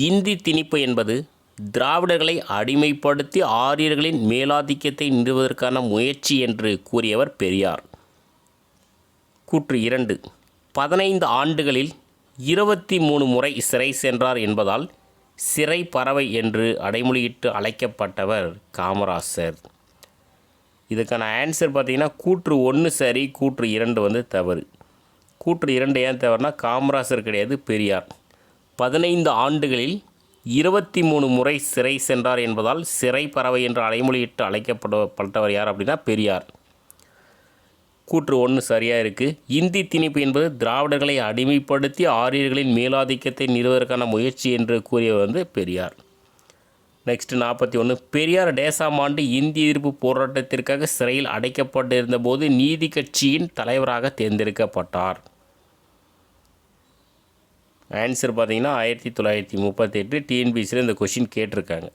இந்தி திணிப்பு என்பது திராவிடர்களை அடிமைப்படுத்தி ஆரியர்களின் மேலாதிக்கத்தை நிறுவுவதற்கான முயற்சி என்று கூறியவர் பெரியார். கூற்று 2. 15 ஆண்டுகளில் 23 முறை சிறை சென்றார் என்பதால் சிறை பறவை என்று அடைமொழியிட்டு அழைக்கப்பட்டவர் காமராசர். இதுக்கான ஆன்சர் பார்த்திங்கன்னா கூற்று 1 சரி, கூற்று 2 வந்து தவறு. கூற்று 2 ஏன் தவறுனா காமராசர் கிடையாது, பெரியார். 15 ஆண்டுகளில் 23 முறை சிறை சென்றார் என்பதால் சிறை பறவை என்று அடைமொழியிட்டு அழைக்கப்பட்டவர் யார் அப்படின்னா பெரியார். கூற்று 1 சரியாக இருக்குது. இந்தி திணிப்பு என்பது திராவிடர்களை அடிமைப்படுத்தி ஆரியர்களின் மேலாதிக்கத்தை நிறுவுவதற்கான முயற்சி என்று கூறியவர் வந்து பெரியார். நெக்ஸ்ட் 41. பெரியார் டேசாம் ஆண்டு இந்தி எதிர்ப்பு போராட்டத்திற்காக சிறையில் அடைக்கப்பட்டிருந்த போது நீதி கட்சியின் தலைவராக தேர்ந்தெடுக்கப்பட்டார். ஆன்சர் பார்த்தீங்கன்னா 1938. டிஎன்பிசியில் இந்த கொஷின் கேட்டிருக்காங்க.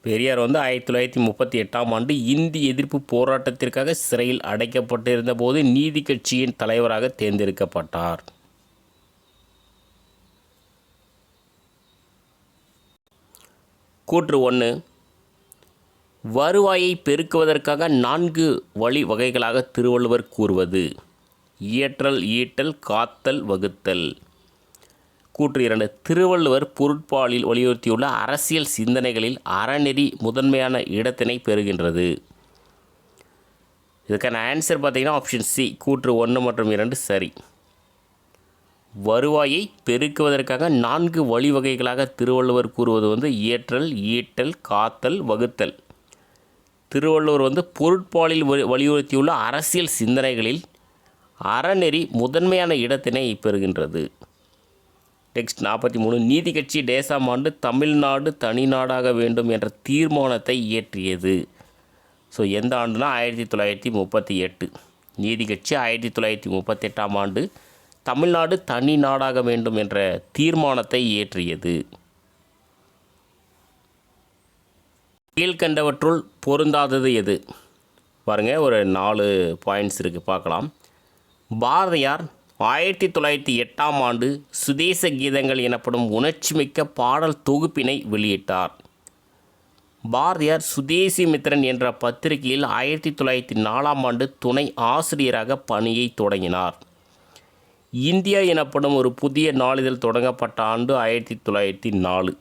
பெரியார் வந்து 1938 ஆண்டு இந்தி எதிர்ப்பு போராட்டத்திற்காக சிறையில் அடைக்கப்பட்டிருந்த போது நீதி கட்சியின் தலைவராக தேர்ந்தெடுக்கப்பட்டார். கூற்று 1. வருவாயை பெருக்குவதற்காக 4 வழி வகைகளாக திருவள்ளுவர் கூறுவது இயற்றல், ஈட்டல், காத்தல், வகுத்தல். கூற்று 2. திருவள்ளுவர் பொருட்பாலில் வலியுறுத்தியுள்ள அரசியல் சிந்தனைகளில் அறநெறி முதன்மையான இடத்தினை பெறுகின்றது. இதுக்கான ஆன்சர் பார்த்தீங்கன்னா ஆப்ஷன் சி. கூற்று 1 மற்றும் 2 சரி. வருவாயை பெருக்குவதற்காக 4 வழிவகைகளாக திருவள்ளுவர் கூறுவது வந்து இயற்றல், ஈட்டல், காத்தல், வகுத்தல். திருவள்ளுவர் வந்து பொருட்பாலில் வலியுறுத்தியுள்ள அரசியல் சிந்தனைகளில் அறநெறி முதன்மையான இடத்தினை பெறுகின்றது. நெக்ஸ்ட் 43. நீதி கட்சி டேசாம் ஆண்டு தமிழ்நாடு தனிநாடாக வேண்டும் என்ற தீர்மானத்தை இயற்றியது. ஸோ எந்த ஆண்டுனா 1938. நீதி கட்சி 1938 ஆண்டு தமிழ்நாடு தனி நாடாக வேண்டும் என்ற தீர்மானத்தை இயற்றியது. கீழ்கண்டவற்றுள் பொருந்தாதது எது? பாருங்கள், ஒரு 4 பாயிண்ட்ஸ் இருக்குது, பார்க்கலாம். பாரதியார் 1908 ஆண்டு சுதேச கீதங்கள் எனப்படும் உணர்ச்சிமிக்க பாடல் தொகுப்பினை வெளியிட்டார். பாரதியார் சுதேசி மித்திரன் என்ற பத்திரிகையில் 1904 துணை ஆசிரியராக பணியை தொடங்கினார். இந்தியா எனப்படும் ஒரு புதிய நாளிதழ் தொடங்கப்பட்ட ஆண்டு 1904.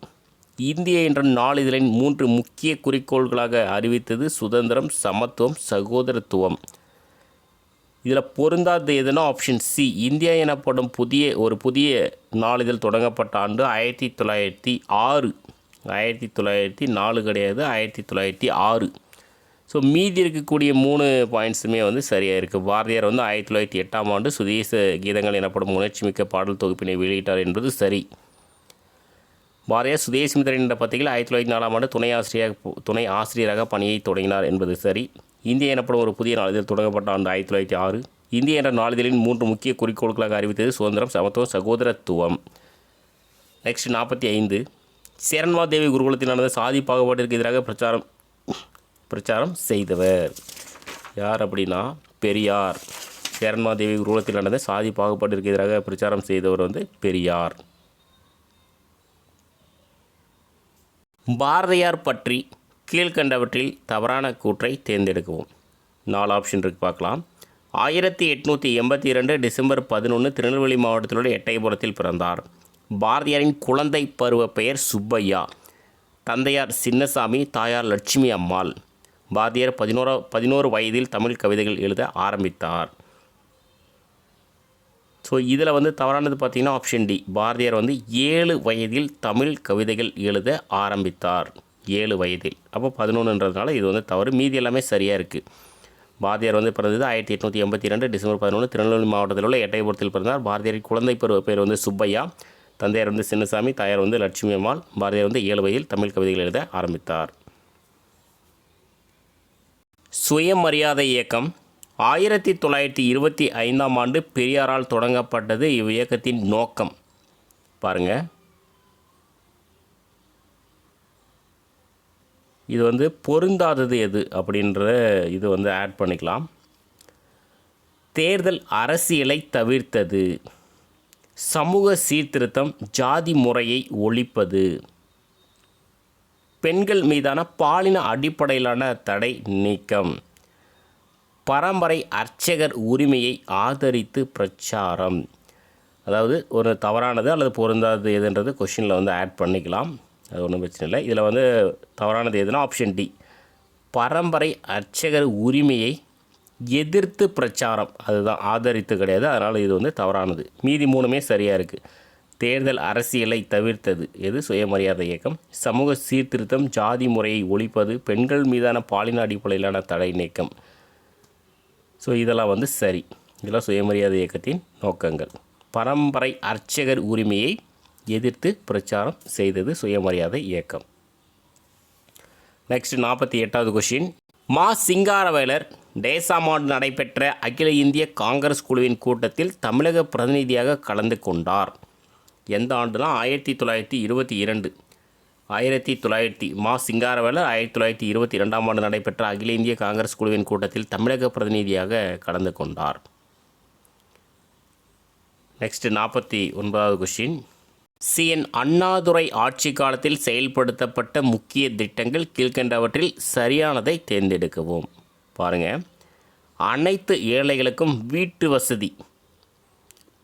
இந்தியா என்ற நாளிதழின் 3 முக்கிய குறிக்கோள்களாக அறிவித்தது சுதந்திரம், சமத்துவம், சகோதரத்துவம். இதில் பொருந்தாது எதுனா ஆப்ஷன் சி. இந்தியா எனப்படும் ஒரு புதிய நாளிதழ் தொடங்கப்பட்ட ஆண்டு 1906. 1904 கிடையாது, 1906. ஸோ மீதி இருக்கக்கூடிய 3 பாயிண்ட்ஸுமே சரியாக இருக்குது. பாரதியார் 1908 சுதேச கீதங்கள் எனப்படும் உணர்ச்சிமிக்க பாடல் தொகுப்பினை வெளியிட்டார் என்பது சரி. பாரதியார் சுதேசி மித்திரன் என்ற பத்திரிகையில் 1904 துணை ஆசிரியராக பணியை தொடங்கினார் என்பது சரி. இந்தியா எனப்படும் ஒரு புதிய நாளிதழ் தொடங்கப்பட்ட ஆண்டு 1906. இந்தியா என்ற நாளிதழின் 3 முக்கிய குறிக்கோள்களாக அறிவித்தது சுதந்திரம், சமத்துவம், சகோதரத்துவம். நெக்ஸ்ட் 45. சேரன்மாதேவி குருகுலத்தில் நடந்த சாதி பாகுபாட்டிற்கு எதிராக பிரச்சாரம் செய்தவர் யார் அப்படின்னா பெரியார். சேரன்மாதேவி குருகுலத்தில் நடந்த சாதி பாகுபாட்டிற்கு எதிராக பிரச்சாரம் செய்தவர் பெரியார். பாரதியார் பற்றி கீழ்கண்டவற்றில் தவறான கூற்றை தேர்ந்தெடுக்கவும். 4 ஆப்ஷன் இருக்கு, பார்க்கலாம். 1882 டிசம்பர் 11 திருநெல்வேலி மாவட்டத்தில் உள்ள எட்டயபுரத்தில் பிறந்தார். பாரதியாரின் குழந்தை பருவ பெயர் சுப்பையா. தந்தையார் சின்னசாமி, தாயார் லட்சுமி அம்மாள். பாரதியார் 11 வயதில் தமிழ் கவிதைகள் எழுத ஆரம்பித்தார். ஸோ இதில் தவறானது பார்த்திங்கன்னா ஆப்ஷன் டி. பாரதியார் 7 வயதில் தமிழ் கவிதைகள் எழுத ஆரம்பித்தார். 7 வயதில். அப்போ 11ன்றதுனால இது தவறு. மீதி எல்லாமே சரியாக இருக்குது. பாரதியார் பிறந்தது 1882 டிசம்பர் 11 திருநெல்வேலி மாவட்டத்தில் உள்ள எட்டயபுரத்தில் பிறந்தார். பாரதியாரின் குழந்தை பருவ பேர் சுப்பையா. தந்தையார் சின்னசாமி, தாயார் லட்சுமி அம்மாள். பாரதியார் 7 வயதில் தமிழ் கவிதைகள் எழுத ஆரம்பித்தார். சுயமரியாதை இயக்கம் 1925 பெரியாரால் தொடங்கப்பட்டது. இவ்வியக்கத்தின் நோக்கம் பாருங்கள். இது பொருந்தாதது எது அப்படின்ற இது ஆட் பண்ணிக்கலாம். தேர்தல் அரசியலை தவிர்த்தது, சமூக சீர்திருத்தம், ஜாதி முறையை ஒழிப்பது, பெண்கள் மீதான பாலின அடிப்படையிலான தடை நீக்கம், பரம்பரை அர்ச்சகர் உரிமையை ஆதரித்து பிரச்சாரம். அதாவது ஒரு தவறானது அல்லது பொருந்தாதது எதுன்றது கொஷினில் ஆட் பண்ணிக்கலாம். அது ஒன்றும் பிரச்சனை இல்லை. இதில் தவறானது எதுனா ஆப்ஷன் டி. பரம்பரை அர்ச்சகர் உரிமையை எதிர்த்து பிரச்சாரம். அதுதான், ஆதரித்து கிடையாது. அதனால் இது தவறானது. மீதி 3மே சரியாக இருக்குது. தேர்தல் அரசியலை தவிர்த்தது எது? சுயமரியாதை இயக்கம். சமூக சீர்திருத்தம், ஜாதி முறையை ஒழிப்பது, பெண்கள் மீதான பாலின அடிப்படையிலான தடை நீக்கம். ஸோ இதெல்லாம் சரி. இதெல்லாம் சுயமரியாதை இயக்கத்தின் நோக்கங்கள். பரம்பரை அர்ச்சகர் உரிமையை எதிர்த்து பிரச்சாரம் செய்தது சுயமரியாதை இயக்கம். நெக்ஸ்ட் 48வது கொஷின். மா சிங்காரவேலர் டேசாமாண்டு நடைபெற்ற அகில இந்திய காங்கிரஸ் குழுவின் கூட்டத்தில் தமிழக பிரதிநிதியாக கலந்து கொண்டார். எந்த ஆண்டுனா 1922. மா சிங்காரவேலர் 1922 நடைபெற்ற அகில இந்திய காங்கிரஸ் குழுவின் கூட்டத்தில் தமிழக பிரதிநிதியாக கலந்து கொண்டார். நெக்ஸ்ட் 49வது கொஷின். சிஎன் அண்ணாதுரை ஆட்சி காலத்தில் செயல்படுத்தப்பட்ட முக்கிய திட்டங்கள் கீழ்கண்டவற்றில் சரியானதை தேர்ந்தெடுக்கவும். பாருங்கள். அனைத்து ஏழைகளுக்கும் வீட்டு வசதி.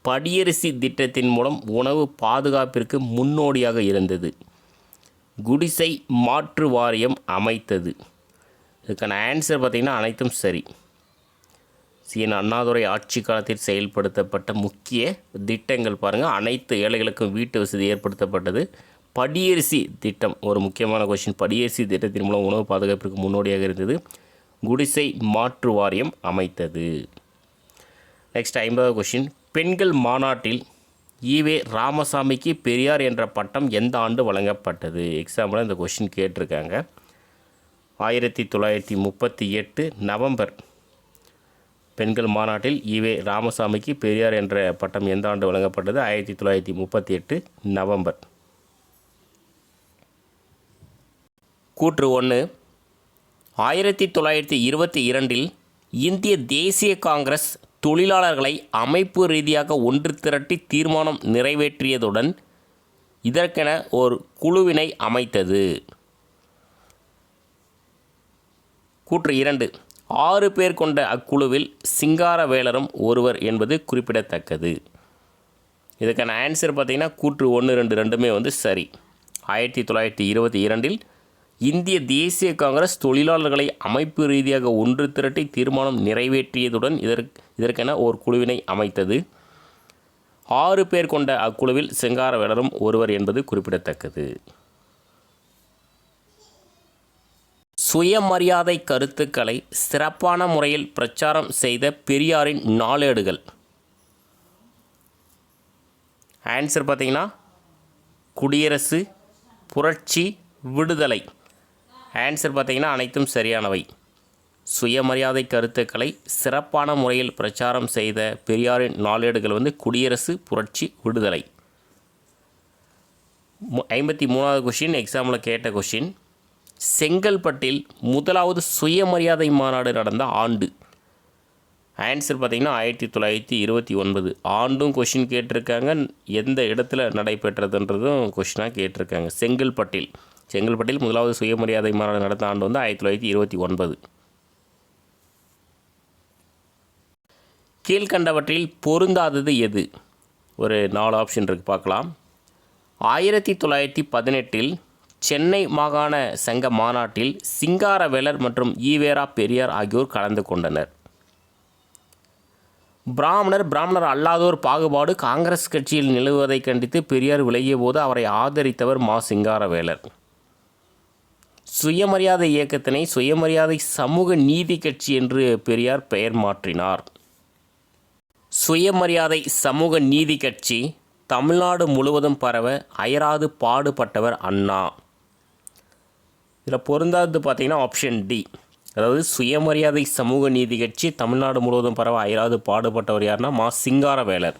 படியரிசி திட்டத்தின் மூலம் உணவு பாதுகாப்பிற்கு முன்னோடியாக இருந்தது. குடிசை மாற்று வாரியம் அமைத்தது. இதுக்கான ஆன்சர் பார்த்திங்கன்னா அனைத்தும் சரி. சிஎன் அண்ணாதுரை ஆட்சி காலத்தில் செயல்படுத்தப்பட்ட முக்கிய திட்டங்கள் பாருங்கள். அனைத்து ஏழைகளுக்கும் வீட்டு வசதி ஏற்படுத்தப்பட்டது. படியரிசி திட்டம் ஒரு முக்கியமான கொஷின். படியரிசி திட்டத்தின் மூலம் உணவு பாதுகாப்பிற்கு முன்னோடியாக இருந்தது. குடிசை மாற்று வாரியம் அமைத்தது. நெக்ஸ்ட் 50வது கொஷின். பெண்கள் மாநாட்டில் ஈவே ராமசாமிக்கு பெரியார் என்ற பட்டம் எந்த ஆண்டு வழங்கப்பட்டது? எக்ஸாம்பிளாக இந்த கொஷின் கேட்டிருக்காங்க. 1938 நவம்பர். பெண்கள் மாநாட்டில் ஈவே ராமசாமிக்கு பெரியார் என்ற பட்டம் எந்த ஆண்டு வழங்கப்பட்டது? 1938 நவம்பர். கூற்று 1. 1922 இந்திய தேசிய காங்கிரஸ் தொழிலாளர்களை அமைப்பு ரீதியாக ஒன்று திரட்டி தீர்மானம் நிறைவேற்றியதுடன் இதற்கென ஒரு குழுவினை அமைத்தது. கூற்று 2, 6 பேர் கொண்ட அக்குழுவில் சிங்காரவேலரும் ஒருவர் என்பது குறிப்பிடத்தக்கது. இதுக்கான ஆன்சர் பார்த்திங்கன்னா கூற்று 1, 2 ரெண்டுமே வந்து சரி. 1922 இந்திய தேசிய காங்கிரஸ் தொழிலாளர்களை அமைப்பு ரீதியாக ஒன்று திரட்டி தீர்மானம் நிறைவேற்றியதுடன் இதற்கென ஓர் குழுவினை அமைத்தது. 6 பேர் கொண்ட அக்குழுவில் சிங்காரவேலரும் ஒருவர் என்பது குறிப்பிடத்தக்கது. சுயமரியாதை கருத்துக்களை சிறப்பான முறையில் பிரச்சாரம் செய்த பெரியாரின் நாளேடுகள். ஆன்சர் பார்த்திங்கன்னா குடியரசு, புரட்சி, விடுதலை. ஆன்சர் பார்த்திங்கன்னா அனைத்தும் சரியானவை. சுயமரியாதை கருத்துக்களை சிறப்பான முறையில் பிரச்சாரம் செய்த பெரியாரின் நாளேடுகள் வந்து குடியரசு, புரட்சி, விடுதலை. 53வது கொஷின், எக்ஸாமில் கேட்ட கொஷின். செங்கல்பட்டில் முதலாவது சுயமரியாதை மாநாடு நடந்த ஆண்டு. ஆன்சர் பார்த்திங்கன்னா 1929. ஆண்டும் கொஷின் கேட்டிருக்காங்க, எந்த இடத்துல நடைபெற்றதுன்றதும் கொஷினாக கேட்டிருக்காங்க. செங்கல்பட்டில் முதலாவது சுயமரியாதை மாநாடு நடந்த ஆண்டு வந்து 1929. கீழ்கண்டவற்றில் பொருந்தாதது எது? ஒரு 4 ஆப்ஷன் இருக்குது, பார்க்கலாம். 1918 சென்னை மாகாண சங்க மாநாட்டில் சிங்காரவேலர் மற்றும் ஈவேரா பெரியார் ஆகியோர் கலந்து கொண்டனர். பிராமணர் அல்லாதோர் பாகுபாடு காங்கிரஸ் கட்சியில் நிலவுவதை கண்டித்து பெரியார் விலகிய போது அவரை ஆதரித்தவர் மா. சிங்காரவேலர். சுயமரியாதை இயக்கத்தினை சுயமரியாதை சமூக நீதி கட்சி என்று பெரியார் பெயர் மாற்றினார். சுயமரியாதை சமூக நீதி கட்சி தமிழ்நாடு முழுவதும் பரவ அயராது பாடுபட்டவர் அண்ணா. இதில் பொருந்தாதது பார்த்திங்கன்னா ஆப்ஷன் டி, அதாவது சுயமரியாதை சமூக நீதி கட்சி தமிழ்நாடு முழுவதும் பரவ அயராது பாடுபட்டவர் யாருன்னா மா. சிங்காரவேலர்.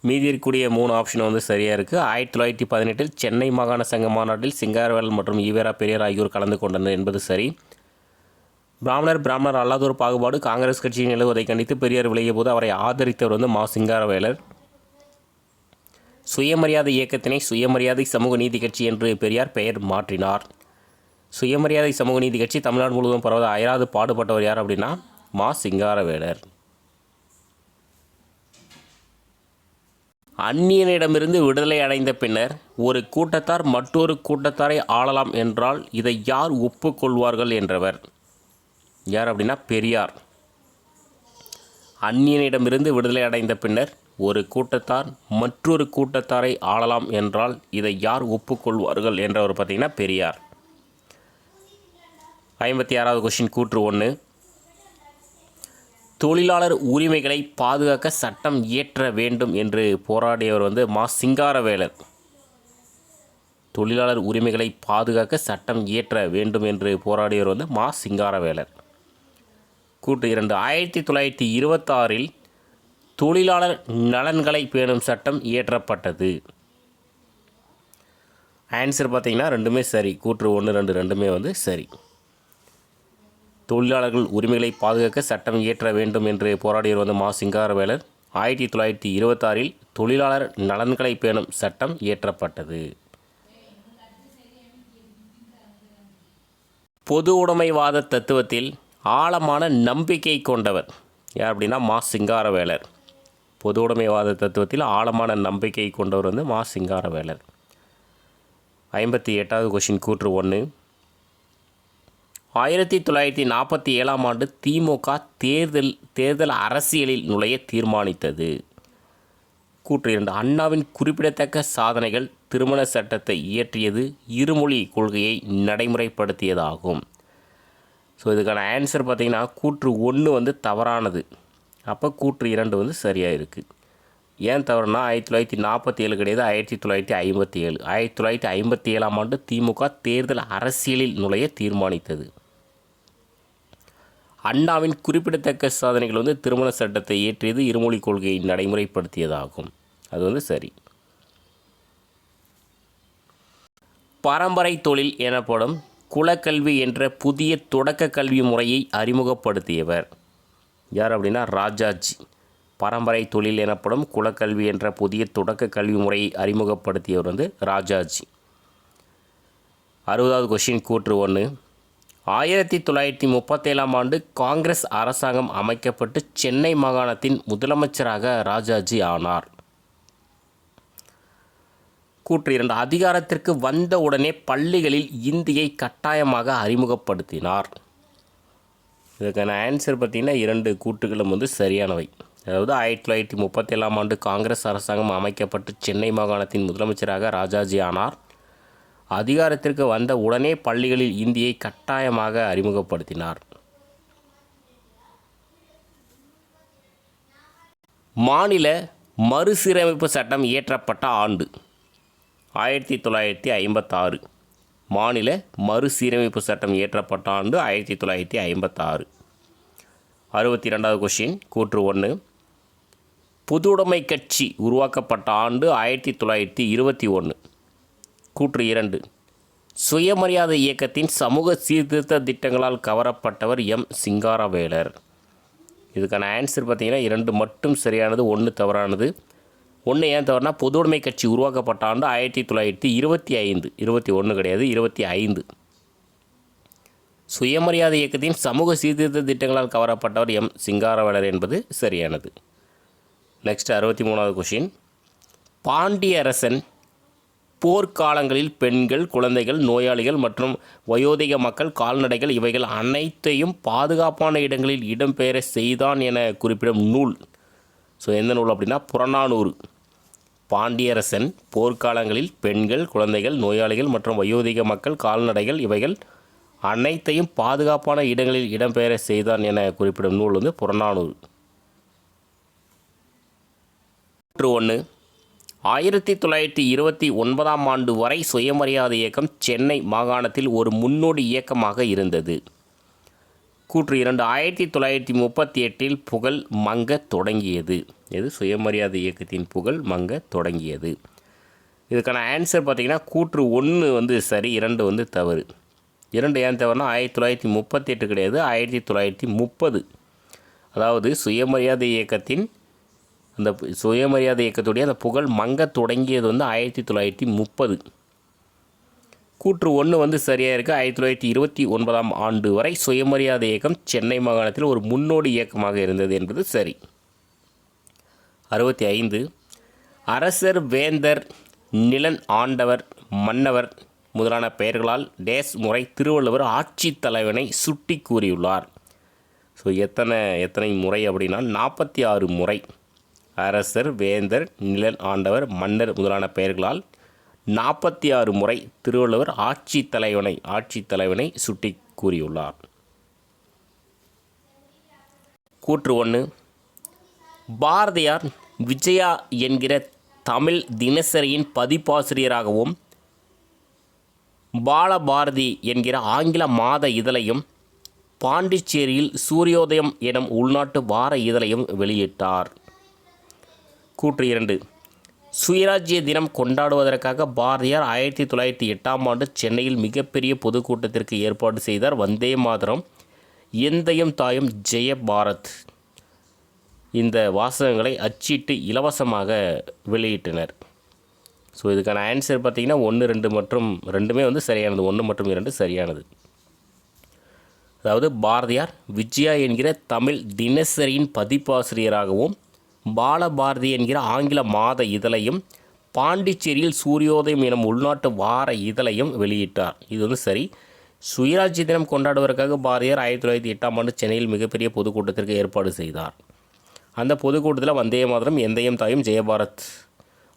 மீதி இருக்கக்கூடிய 3 ஆப்ஷன் வந்து சரியாக இருக்குது. 1918 சென்னை மாகாண சங்க மாநாட்டில் சிங்காரவேலர் மற்றும் ஈவேரா பெரியார் ஆகியோர் கலந்து கொண்டனர் என்பது சரி. பிராமணர் அல்லாதோர் பாகுபாடு காங்கிரஸ் கட்சியில் நிலவுவதை கண்டித்து பெரியார் விலகிய போது அவரை ஆதரித்தவர் வந்து மா. சிங்காரவேலர். சுயமரியாதை இயக்கத்தினை சுயமரியாதை சமூக நீதி கட்சி என்று பெரியார் பெயர் மாற்றினார். சுயமரியாதை சமூக நீதி கட்சி தமிழ்நாடு முழுவதும் பரவ அயராது பாடுபட்டவர் யார் அப்படின்னா மா. சிங்காரவேலர். அந்நியனிடமிருந்து விடுதலை அடைந்த பின்னர் ஒரு கூட்டத்தார் மற்றொரு கூட்டத்தாரை ஆளலாம் என்றால் இதை யார் ஒப்புக்கொள்வார்கள் என்றவர் யார் அப்படின்னா பெரியார். அந்நியனிடமிருந்து விடுதலை அடைந்த பின்னர் ஒரு கூட்டத்தார் மற்றொரு கூட்டத்தாரை ஆளலாம் என்றால் இதை யார் ஒப்புக்கொள்வார்கள் என்றவர் பார்த்திங்கன்னா பெரியார். 56வது கொஷின், கூற்று 1, தொழிலாளர் உரிமைகளை பாதுகாக்க சட்டம் இயற்ற வேண்டும் என்று போராடியவர் வந்து மா. சிங்காரவேலர். தொழிலாளர் உரிமைகளை பாதுகாக்க சட்டம் இயற்ற வேண்டும் என்று போராடியவர் வந்து மா. சிங்காரவேலர். கூற்று 2, 1926 தொழிலாளர் நலன்களை பேணும் சட்டம் இயற்றப்பட்டது. ஆன்சர் பார்த்திங்கன்னா ரெண்டுமே சரி. கூற்று 1, 2 ரெண்டுமே வந்து சரி. தொழிலாளர்கள் உரிமைகளை பாதுகாக்க சட்டம் இயற்ற வேண்டும் என்று போராடியவர் வந்து மா. சிங்காரவேலர். 1926 தொழிலாளர் நலன்களை பேணும் சட்டம் இயற்றப்பட்டது. பொது உடைமைவாத தத்துவத்தில் ஆழமான நம்பிக்கை கொண்டவர் யார் அப்படின்னா மா. சிங்காரவேலர். பொது உடைமைவாத தத்துவத்தில் ஆழமான நம்பிக்கை கொண்டவர் வந்து மா. சிங்காரவேலர். 58வது கொஷின், கூற்று 1, 1947 திமுக தேர்தல் அரசியலில் நுழைய தீர்மானித்தது. கூற்று 2, அண்ணாவின் குறிப்பிடத்தக்க சாதனைகள் திருமண சட்டத்தை இயற்றியது, இருமொழி கொள்கையை நடைமுறைப்படுத்தியதாகும். ஸோ இதுக்கான ஆன்சர் பார்த்திங்கன்னா கூற்று 1 வந்து தவறானது. அப்போ கூற்று 2 வந்து சரியாக இருக்குது. ஏன் தவறுனா 1947 கிடையாது, 1957. 1957 திமுக தேர்தல் அரசியலில் நுழைய தீர்மானித்தது. அண்ணாவின் குறிப்பிடத்தக்க சாதனைகள் வந்து திருமண சட்டத்தை இயற்றியது, இருமொழி கொள்கையை நடைமுறைப்படுத்தியதாகும். அது வந்து சரி. பரம்பரை தொழில் எனப்படும் குலக்கல்வி என்ற புதிய தொடக்க கல்வி முறையை அறிமுகப்படுத்தியவர் யார் அப்படின்னா ராஜாஜி. பரம்பரை தொழில் எனப்படும் குலக்கல்வி என்ற புதிய தொடக்க கல்வி முறையை அறிமுகப்படுத்தியவர் வந்து ராஜாஜி. 60வது கொஷின், கூற்று 1, 1937ஆம் ஆண்டு காங்கிரஸ் அரசாங்கம் அமைக்கப்பட்டு சென்னை மாகாணத்தின் முதலமைச்சராக ராஜாஜி ஆனார். கூற்று 2. அதிகாரத்திற்கு வந்தவுடனே பள்ளிகளில் இந்தியை கட்டாயமாக அறிமுகப்படுத்தினார். இதுக்கான ஆன்சர் பார்த்திங்கன்னா 2 கூற்றுகளும் சரியானவை. அதாவது 1937ஆம் ஆண்டு காங்கிரஸ் அரசாங்கம் அமைக்கப்பட்டு சென்னை மாகாணத்தின் முதலமைச்சராக ராஜாஜி ஆனார். அதிகாரத்திற்கு வந்த உடனே பள்ளிகளில் இந்தியை கட்டாயமாக அறிமுகப்படுத்தினார். மாநில மறுசீரமைப்பு சட்டம் இயற்றப்பட்ட ஆண்டு 1956. மாநில மறுசீரமைப்பு சட்டம் இயற்றப்பட்ட ஆண்டு 1956. 62வது கொஷின். கூற்று 1. பொதுவுடைமை கட்சி உருவாக்கப்பட்ட ஆண்டு 1921. கூற்று 2. சுயமரியாதை இயக்கத்தின் சமூக சீர்திருத்த திட்டங்களால் கவரப்பட்டவர் எம். சிங்காரவேலர். இதுக்கான ஆன்சர் பார்த்திங்கன்னா 2 மட்டும் சரியானது, 1 தவறானது. 1 ஏன் தவறுனா பொதுவுடைமை கட்சி உருவாக்கப்பட்ட ஆண்டு 1925, 21 கிடையாது, 25. சுயமரியாதை இயக்கத்தின் சமூக சீர்திருத்த திட்டங்களால் கவரப்பட்டவர் எம். சிங்காரவேலர் என்பது சரியானது. Next 63வது question. பாண்டிய அரசன் போர்க்காலங்களில் பெண்கள், குழந்தைகள், நோயாளிகள் மற்றும் வயோதிக மக்கள், கால்நடைகள் இவைகள் அனைத்தையும் பாதுகாப்பான இடங்களில் இடம்பெயர செய்தான் என குறிப்பிடும் நூல். ஸோ எந்த நூல் அப்படின்னா புறநானூறு. பாண்டியரசன் போர்க்காலங்களில் பெண்கள், குழந்தைகள், நோயாளிகள் மற்றும் வயோதிக மக்கள், கால்நடைகள் இவைகள் அனைத்தையும் பாதுகாப்பான இடங்களில் இடம்பெயர செய்தான் என குறிப்பிடும் நூல் புறநானூறு. 1. 1929ஆம் ஆண்டு வரை சுயமரியாதை இயக்கம் சென்னை மாகாணத்தில் ஒரு முன்னோடி இயக்கமாக இருந்தது. கூற்று 2. 1938இல் புகழ் மங்க தொடங்கியது. இது சுயமரியாதை இயக்கத்தின் புகழ் மங்க தொடங்கியது. இதுக்கான ஆன்சர் பார்த்திங்கன்னா கூற்று 1 சரி, 2 தவறு. 2 ஏன் தவறுனா 1938 கிடையாது, 1930. அதாவது சுயமரியாதை இயக்கத்தின் அந்த சுயமரியாதை இயக்கத்துடைய அந்த புகழ் மங்க தொடங்கியது 1930. கூற்று 1 சரியாக இருக்குது. 1929ஆம் ஆண்டு வரை சுயமரியாதை இயக்கம் சென்னை மாகாணத்தில் ஒரு முன்னோடி இயக்கமாக இருந்தது என்பது சரி. 65. அரசர், வேந்தர், நிலன் ஆண்டவர், மன்னவர் முதலான பெயர்களால் டேஸ் முறை திருவள்ளுவர் ஆட்சி தலைவனை சுட்டி கூறியுள்ளார். ஸோ எத்தனை முறை அப்படின்னா 46 முறை. அரசர், வேந்தர், நிலன் ஆண்டவர், மன்னர் முதலான பெயர்களால் 46 முறை திருவள்ளுவர் ஆட்சி தலைவனை சுட்டி கூறியுள்ளார். கூற்று 1. பாரதியார் விஜயா என்கிற தமிழ் தினசரியின் பதிப்பாசிரியராகவும் பாலபாரதி என்கிற ஆங்கில மாத இதழையும் பாண்டிச்சேரியில் சூரியோதயம் எனும் உள்நாட்டு வார இதழையும் வெளியிட்டார். கூற்று 2. சுயராஜ்ய தினம் கொண்டாடுவதற்காக பாரதியார் 1908ஆம் ஆண்டு சென்னையில் மிகப்பெரிய பொதுக்கூட்டத்திற்கு ஏற்பாடு செய்தார். வந்தே மாதரம், எந்தையும் தாயும், ஜெய பாரத் இந்த வாசகங்களை அச்சிட்டு இலவசமாக வெளியிட்டனர். ஸோ இதுக்கான ஆன்சர் பார்த்திங்கன்னா 1, 2 மற்றும் 2மே சரியானது. 1 மற்றும் 2 சரியானது. அதாவது பாரதியார் விஜயா என்கிற தமிழ் தினசரியின் பதிப்பாசிரியராகவும் பாலபாரதி என்கிற ஆங்கில மாத இதழையும் பாண்டிச்சேரியில் சூரியோதயம் எனும் உள்நாட்டு வார இதழையும் வெளியிட்டார். இது சரி. சுயராஜ்ய தினம் கொண்டாடுவதற்காக பாரதியார் 1908ஆம் ஆண்டு சென்னையில் மிகப்பெரிய பொதுக்கூட்டத்திற்கு ஏற்பாடு செய்தார். அந்த பொதுக்கூட்டத்தில் வந்தே மாதரம், எந்தையும் தாயும், ஜெயபாரத்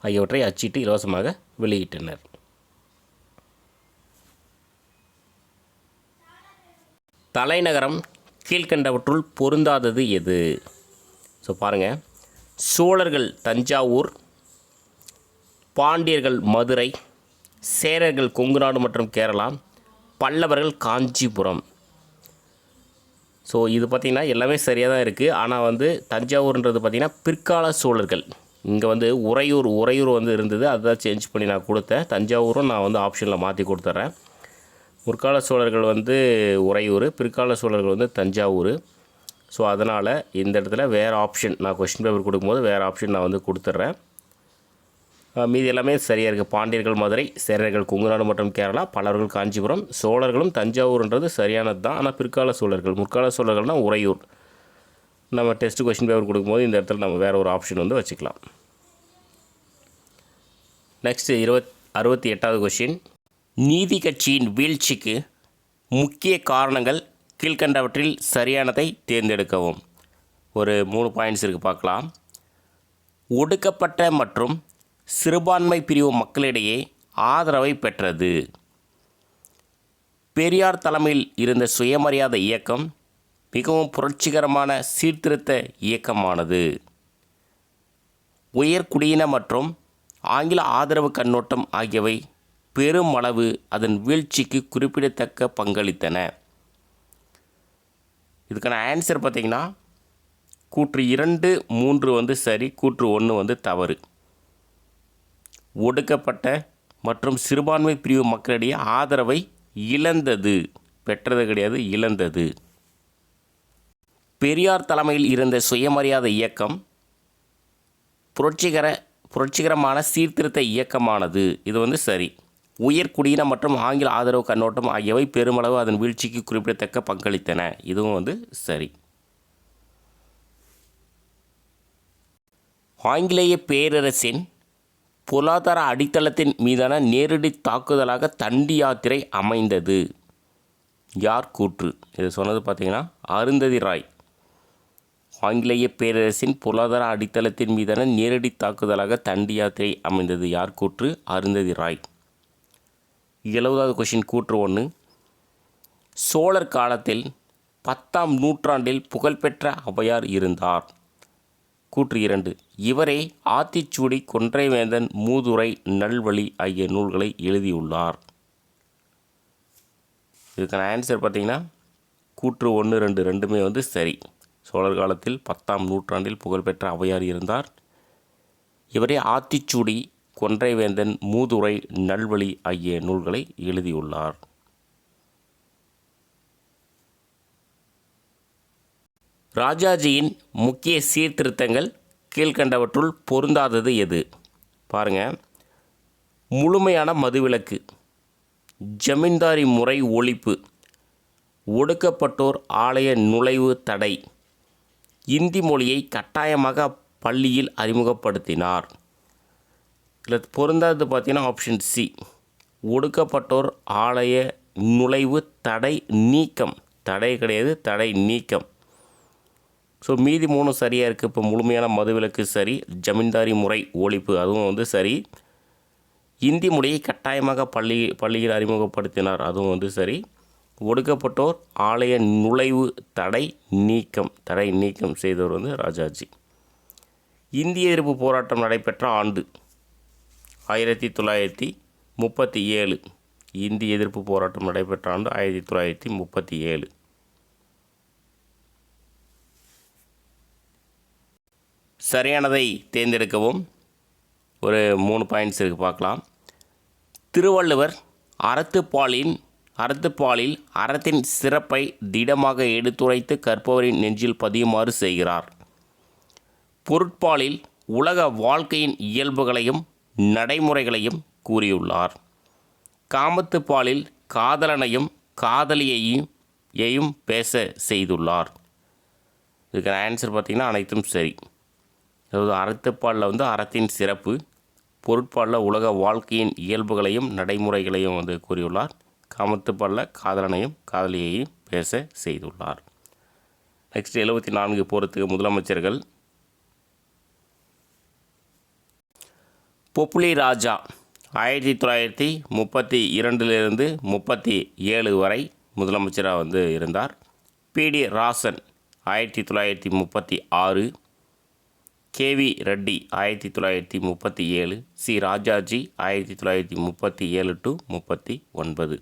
ஆகியவற்றை அச்சிட்டு இலவசமாக வெளியிட்டனர். தலைநகரம் கீழ்கண்டவற்றுள் பொருந்தாதது எது? ஸோ பாருங்கள், சோழர்கள் தஞ்சாவூர், பாண்டியர்கள் மதுரை, சேரர்கள் கொங்குநாடு மற்றும் கேரளா, பல்லவர்கள் காஞ்சிபுரம். ஸோ இது பார்த்திங்கன்னா எல்லாமே சரியாக தான் இருக்குது. ஆனால் தஞ்சாவூர்ன்றது பார்த்திங்கன்னா பிற்கால சோழர்கள். இங்கே உறையூர் இருந்தது, அதுதான் சேஞ்ச் பண்ணி நான் கொடுத்தேன். தஞ்சாவூரும் நான் ஆப்ஷனில் மாற்றி கொடுத்துட்றேன். முற்கால சோழர்கள் உறையூர், பிற்கால சோழர்கள் தஞ்சாவூர். ஸோ அதனால் இந்த இடத்துல வேறு ஆப்ஷன் நான் கொஸ்டின் பேப்பர் கொடுக்கும்போது வேறு ஆப்ஷன் நான் கொடுத்துட்றேன். மீதி எல்லாமே சரியாக இருக்குது. பாண்டியர்கள் மதுரை, சேரர்கள் கொங்குநாடு மற்றும் கேரளா, பல்லவர்கள் காஞ்சிபுரம், சோழர்களும் தஞ்சாவூர்ன்றது சரியானது தான். ஆனால் பிற்கால சோழர்கள், முற்கால சோழர்கள்னால் உறையூர். நம்ம டெஸ்ட் கொஷின் பேப்பர் கொடுக்கும்போது இந்த இடத்துல நம்ம வேறு ஒரு ஆப்ஷன் வந்து வச்சுக்கலாம். நெக்ஸ்ட்டு 68வது கொஷின். நீதி கட்சியின் வீழ்ச்சிக்கு முக்கிய காரணங்கள் கீழ்கண்டவற்றில் சரியானதை தேர்ந்தெடுக்கவும். ஒரு 3 பாயிண்ட்ஸ் இருக்குது, பார்க்கலாம். ஒடுக்கப்பட்ட மற்றும் சிறுபான்மை பிரிவு மக்களிடையே ஆதரவை பெற்றது. பெரியார் தலைமையில் இருந்த சுயமரியாதை இயக்கம் மிகவும் புரட்சிகரமான சீர்திருத்த இயக்கமானது. உயர்குடியின மற்றும் ஆங்கில ஆதரவு கண்ணோட்டம் ஆகியவை பெருமளவு அதன் வீழ்ச்சிக்கு குறிப்பிடத்தக்க பங்களித்தன. இதுக்கான ஆன்சர் பார்த்திங்கன்னா கூற்று 2, 3 வந்து சரி, கூற்று 1 வந்து தவறு. ஒடுக்கப்பட்ட மற்றும் சிறுபான்மை பிரிவு மக்களிடையே ஆதரவை இழந்தது, பெற்றது கிடையாது, இழந்தது. பெரியார் தலைமையில் இருந்த சுயமரியாதை இயக்கம் புரட்சிகரமான சீர்திருத்த இயக்கமானது, இது வந்து சரி. உயர்குடியின மற்றும் ஆங்கில ஆதரவு கண்ணோட்டம் ஆகியவை பெருமளவு அதன் வீழ்ச்சிக்கு குறிப்பிடத்தக்க பங்களித்தன, இதுவும் வந்து சரி. ஆங்கிலேய பேரரசின் பொருளாதார அடித்தளத்தின் மீதான நேரடி தாக்குதலாக தண்டி யாத்திரை அமைந்தது. யார் கூற்று? இது சொன்னது பார்த்திங்கன்னா அருந்ததி ராய். ஆங்கிலேய பேரரசின் பொருளாதார அடித்தளத்தின் மீதான நேரடி தாக்குதலாக தண்டி யாத்திரை அமைந்தது. யார் கூற்று? அருந்ததி ராய். 70வது கொஷின், கூற்று 1. சோழர் காலத்தில் 10ஆம் நூற்றாண்டில் புகழ்பெற்ற ஔவையார் இருந்தார். கூற்று 2. இவரே ஆத்திச்சூடி, கொன்றைவேந்தன், மூதுரை, நல்வழி ஆகிய நூல்களை எழுதியுள்ளார். இதுக்கான ஆன்சர் பார்த்திங்கன்னா கூற்று 1, 2 ரெண்டுமே வந்து சரி. சோழர் காலத்தில் 10ஆம் நூற்றாண்டில் புகழ்பெற்ற ஔவையார் இருந்தார். இவரே ஆத்திச்சூடி, கொன்றைவேந்தன், மூதுரை, நல்வழி ஆகிய நூல்களை எழுதியுள்ளார். ராஜாஜியின் முக்கிய சீர்திருத்தங்கள் கீழ்கண்டவற்றுள் பொருந்தாதது எது? பாருங்கள். முழுமையான மதுவிலக்கு, ஜமீன்தாரி முறை ஒழிப்பு, ஒடுக்கப்பட்டோர் ஆலய நுழைவு தடை, இந்தி மொழியை கட்டாயமாக பள்ளியில் அறிமுகப்படுத்தினார். இதில் பொருந்தாதது பார்த்தீங்கன்னா ஆப்ஷன் சி, ஒடுக்கப்பட்டோர் ஆலய நுழைவு தடை நீக்கம். தடை கிடையாது, தடை நீக்கம். ஸோ மீதி 3 சரியாக இருக்குது. இப்போ முழுமையான மதுவிலக்கு சரி, ஜமீன்தாரி முறை ஒழிப்பு அதுவும் வந்து சரி, இந்தி மொழியை கட்டாயமாக பள்ளியில் அறிமுகப்படுத்தினார் அதுவும் வந்து சரி, ஒடுக்கப்பட்டோர் ஆலய நுழைவு தடை நீக்கம் செய்தவர் வந்து ராஜாஜி. இந்திய எதிர்ப்பு போராட்டம் நடைபெற்ற ஆண்டு 1937. இந்திய எதிர்ப்பு போராட்டம் நடைபெற்ற ஆண்டு 1937. சரியானதை தேர்ந்தெடுக்கவும். ஒரு 3 பாயிண்ட்ஸ் இருக்குது, பார்க்கலாம். திருவள்ளுவர் அறத்துப்பாலில் அறத்தின் சிறப்பை திடமாக எடுத்துரைத்து கற்பவரின் நெஞ்சில் பதியுமாறு செய்கிறார். பொருட்பாலில் உலக வாழ்க்கையின் இயல்புகளையும் நடைமுறைகளையும் கூறியுள்ளார். காமத்துப்பாலில் காதலனையும் காதலியையும் பேச செய்துள்ளார். இதுக்கு ஆன்சர் பார்த்திங்கன்னா அனைத்தும் சரி. அதாவது அறத்துப்பாலில் வந்து அறத்தின் சிறப்பு, பொருட்பாலில் உலக வாழ்க்கையின் இயல்புகளையும் நடைமுறைகளையும் வந்து கூறியுள்ளார். காமத்துப்பாலில் காதலனையும் காதலியையும் பேச செய்துள்ளார். நெக்ஸ்ட் 74 போகிறதுக்கு முதலமைச்சர்கள். பொப்புலி ராஜா 1932 37 வரை முதலமைச்சராக வந்து இருந்தார். PT Rajan 1936, KV Reddy 1937, C Rajaji 1937 to 39.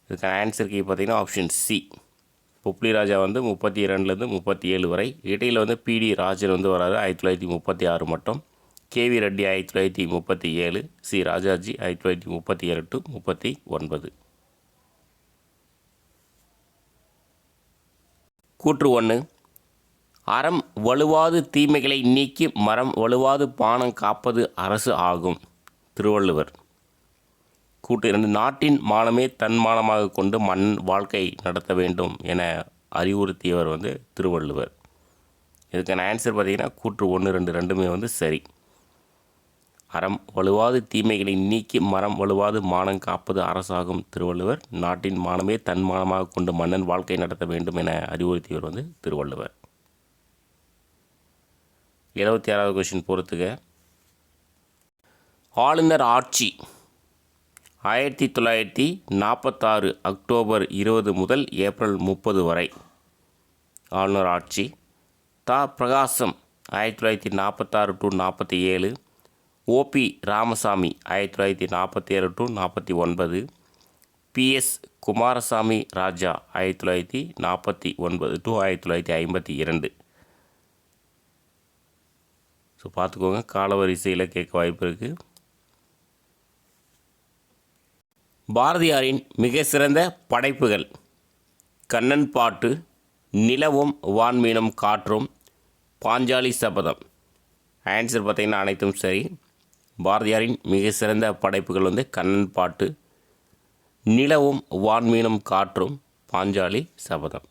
இதுக்கான ஆன்சருக்கு பார்த்திங்கன்னா ஆப்ஷன் சி, பொப்புலி ராஜா வந்து 32 37 வரை. இடையில் வந்து பிடி ராஜன் வந்து வராது 1936 மட்டும். KV Reddy 1937, C Rajaji 1937 to 39. கூற்று 1. அறம் வலுவாது தீமைகளை நீக்கி மரம் வலுவாது பானம் காப்பது அரசு ஆகும். திருவள்ளுவர். கூட்டு 2 நாட்டின் மானமே தன் மானமாக கொண்டு மண் வாழ்க்கை நடத்த வேண்டும் என அறிவுறுத்தியவர் திருவள்ளுவர். இதுக்கான ஆன்சர் பார்த்தீங்கன்னா கூற்று 1, 2 ரெண்டுமே சரி. அறம் வலுவாது தீமைகளை நீக்கி மரம் வலுவாது மானம் காப்பது அரசாகும். திருவள்ளுவர். நாட்டின் மானமே தன் மானமாக கொண்டு மன்னன் வாழ்க்கை நடத்த வேண்டும் என அறிவுறுத்தியவர் திருவள்ளுவர். 76வது கொஸ்டின் பொறுத்துக. ஆளுநர் ஆட்சி 1946 அக்டோபர் 20 முதல் ஏப்ரல் 30 வரை. ஆளுநர் ஆட்சி. தா. பிரகாசம் 1946 to 47. OP Ramasamy 1947 to 49. PS Kumaraswamy Raja 1949 to 1952. So பார்த்துக்கோங்க, காலவரிசையில் கேட்க வாய்ப்பு இருக்குது. பாரதியாரின் மிக சிறந்த படைப்புகள். கண்ணன் பாட்டு, நிலவும் வான்மீனும் காற்றும், பாஞ்சாலி சபதம். ஆன்சர் பார்த்திங்கன்னா அனைத்தும் சரி. பாரதியாரின் மிக சிறந்த படைப்புகள் கண்ணன் பாட்டு, நிலவும் வான்மீனும் காற்றும், பாஞ்சாலி சபதம்.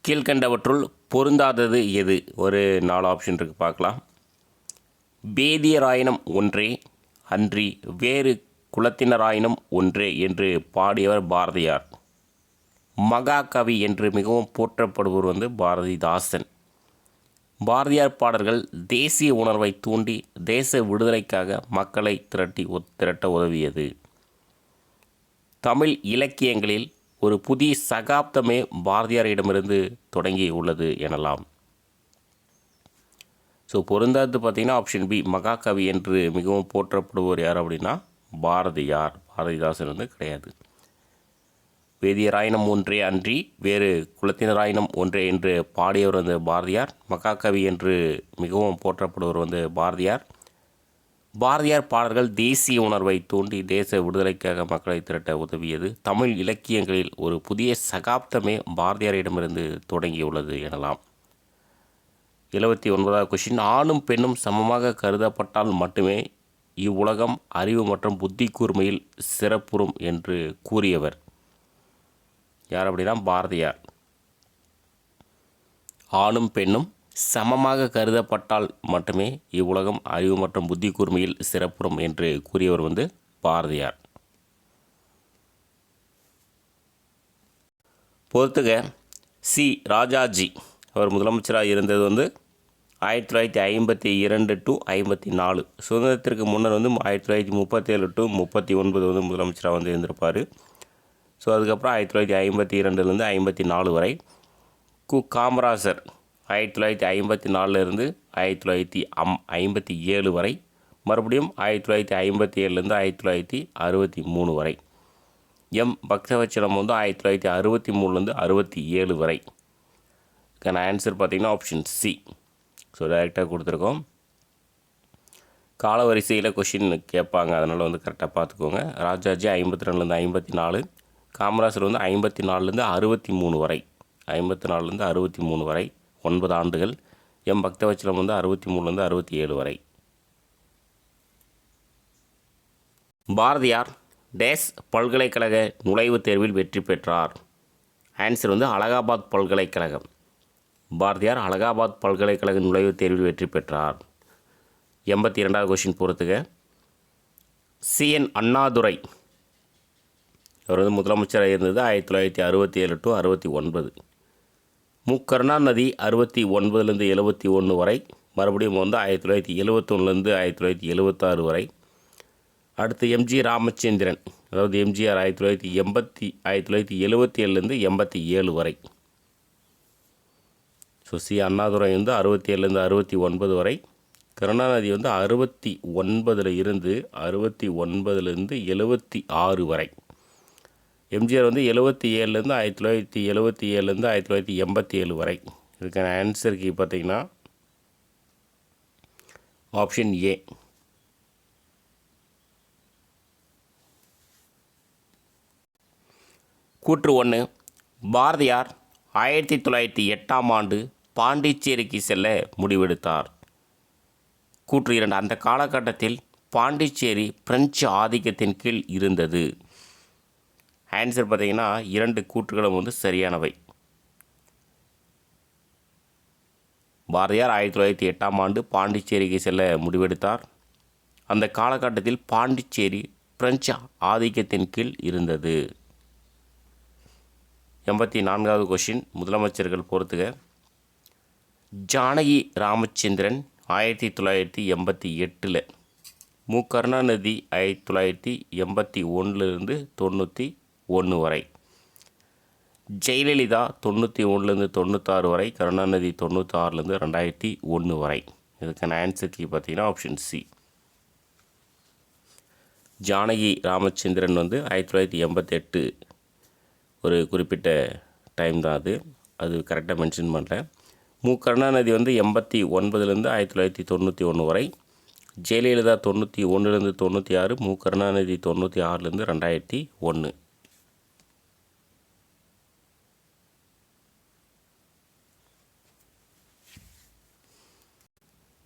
கீழ்கண்டவற்றுள் பொருந்தாதது எது? ஒரு 4 ஆப்ஷன் இருக்குது, பார்க்கலாம். பேதியராயினும் ஒன்றே அன்றி வேறு குலத்தினராயினும் ஒன்றே என்று பாடியவர் பாரதியார். மகாகவி என்று மிகவும் போற்றப்படுபவர் பாரதிதாசன். பாரதியார் பாடல்கள் தேசிய உணர்வை தூண்டி தேச விடுதலைக்காக மக்களை திரட்ட உதவியது. தமிழ் இலக்கியங்களில் ஒரு புதிய சகாப்தமே பாரதியாரிடமிருந்து தொடங்கி உள்ளது எனலாம். ஸோ பொருந்தாது பார்த்திங்கன்னா ஆப்ஷன் பி, மகாகவி என்று மிகவும் போற்றப்படுவோர் யார் அப்படின்னா பாரதியார். பாரதிதாசன் கிடையாது. வேதியராயினம் ஒன்றே அன்றி வேறு குலத்தினராயினம் ஒன்றே என்று பாடியவர் பாரதியார். மகாகவி என்று மிகவும் போற்றப்படுவர் பாரதியார். பாரதியார் பாடல்கள் தேசிய உணர்வை தூண்டி தேச விடுதலைக்காக மக்களை திரட்ட உதவியது. தமிழ் இலக்கியங்களில் ஒரு புதிய சகாப்தமே பாரதியாரிடமிருந்து தொடங்கியுள்ளது எனலாம். 79வது கொஸ்டின். ஆணும் பெண்ணும் சமமாக கருதப்பட்டால் மட்டுமே இவ்வுலகம் அறிவு மற்றும் புத்தி கூர்மையில் சிறப்புறும் என்று கூறியவர் யார் அப்படின்னா பாரதியார். ஆணும் பெண்ணும் சமமாக கருதப்பட்டால் மட்டுமே இவ்வுலகம் அறிவு மற்றும் புத்தி கூர்மையில் சிறப்புறும் என்று கூறியவர் பாரதியார். பொறுத்துக. சி. ராஜாஜி. அவர் முதலமைச்சராக இருந்தது 1952 to 54. சுதந்திரத்திற்கு முன்னர் 1937 to 39 முதலமைச்சராக இருந்திருப்பார். ஸோ அதுக்கப்புறம் 1952 54 வரை. காமராஜர் 1954 1957 வரை. மறுபடியும் 1957 1963 வரை. எம். பக்தவச்சலம் 1963 67 வரை. இதுக்கான ஆன்சர் பார்த்திங்கன்னா ஆப்ஷன் சி. ஸோ டைரெக்டாக கொடுத்துருக்கோம். காலவரிசையில் கொஷின் கேட்பாங்க, அதனால் கரெக்டாக பார்த்துக்கோங்க. ராஜாஜி 52 54. காமராஜர் 54 63 வரை. 54 63 வரை 9 ஆண்டுகள். எம். பக்தவச்சலம் 63 67 வரை. பாரதியார் டேஸ் பல்கலைக்கழக நுழைவுத் தேர்வில் வெற்றி பெற்றார். ஆன்சர் அலகாபாத் பல்கலைக்கழகம். பாரதியார் அலகாபாத் பல்கலைக்கழக நுழைவுத் தேர்வில் வெற்றி பெற்றார். 82வது கொஸ்டின் பொறுத்துக. சி.என். அண்ணாதுரை. அவர் முதலமைச்சராக இருந்தது 1967 to 69. மு. கருணாநிதி 69 71 வரை. மறுபடியும் 1971 1976 வரை. அடுத்து எம்ஜி ராமச்சந்திரன், அதாவது எம்ஜிஆர் 1977 87 வரை. So C. அண்ணாதுரை 67 69 வரை. கருணாநிதி 69 இருந்து 76 வரை. எம்ஜிஆர் 77 1977 1987 வரை. இதுக்கான ஆன்சருக்கு பார்த்தீங்கன்னா ஆப்ஷன் ஏ. கூற்று 1. பாரதியார் 1908ஆம் ஆண்டு பாண்டிச்சேரிக்கு செல்ல முடிவெடுத்தார். கூற்று 2. அந்த காலகட்டத்தில் பாண்டிச்சேரி பிரெஞ்சு ஆதிக்கத்தின் கீழ் இருந்தது. ஆன்சர் பார்த்தீங்கன்னா 2 கூற்றுகளும் சரியானவை. பாரதியார் 1908ஆம் ஆண்டு பாண்டிச்சேரிக்கு செல்ல முடிவெடுத்தார். அந்த காலகட்டத்தில் பாண்டிச்சேரி பிரெஞ்சு ஆதிக்கத்தின் கீழ் இருந்தது. 84வது கொஷின் முதலமைச்சர்கள் பொறுத்துக. ஜானகி ராமச்சந்திரன் 1988, மு. கருணாநிதி 1981 91 வரை, ஜெயலலிதா 91 96 வரை, கருணாநிதி 96 2001 வரை. இதுக்கான ஆன்சர் பார்த்தீங்கன்னா ஆப்ஷன் சி. ஜானகி ராமச்சந்திரன் 1988 ஒரு குறிப்பிட்ட டைம் தான் அது கரெக்டாக மென்ஷன் பண்ணல. மு. கருணாநிதி 89 1991 வரை, ஜெயலலிதா 91 96, மு. கருணாநிதி 96 2001.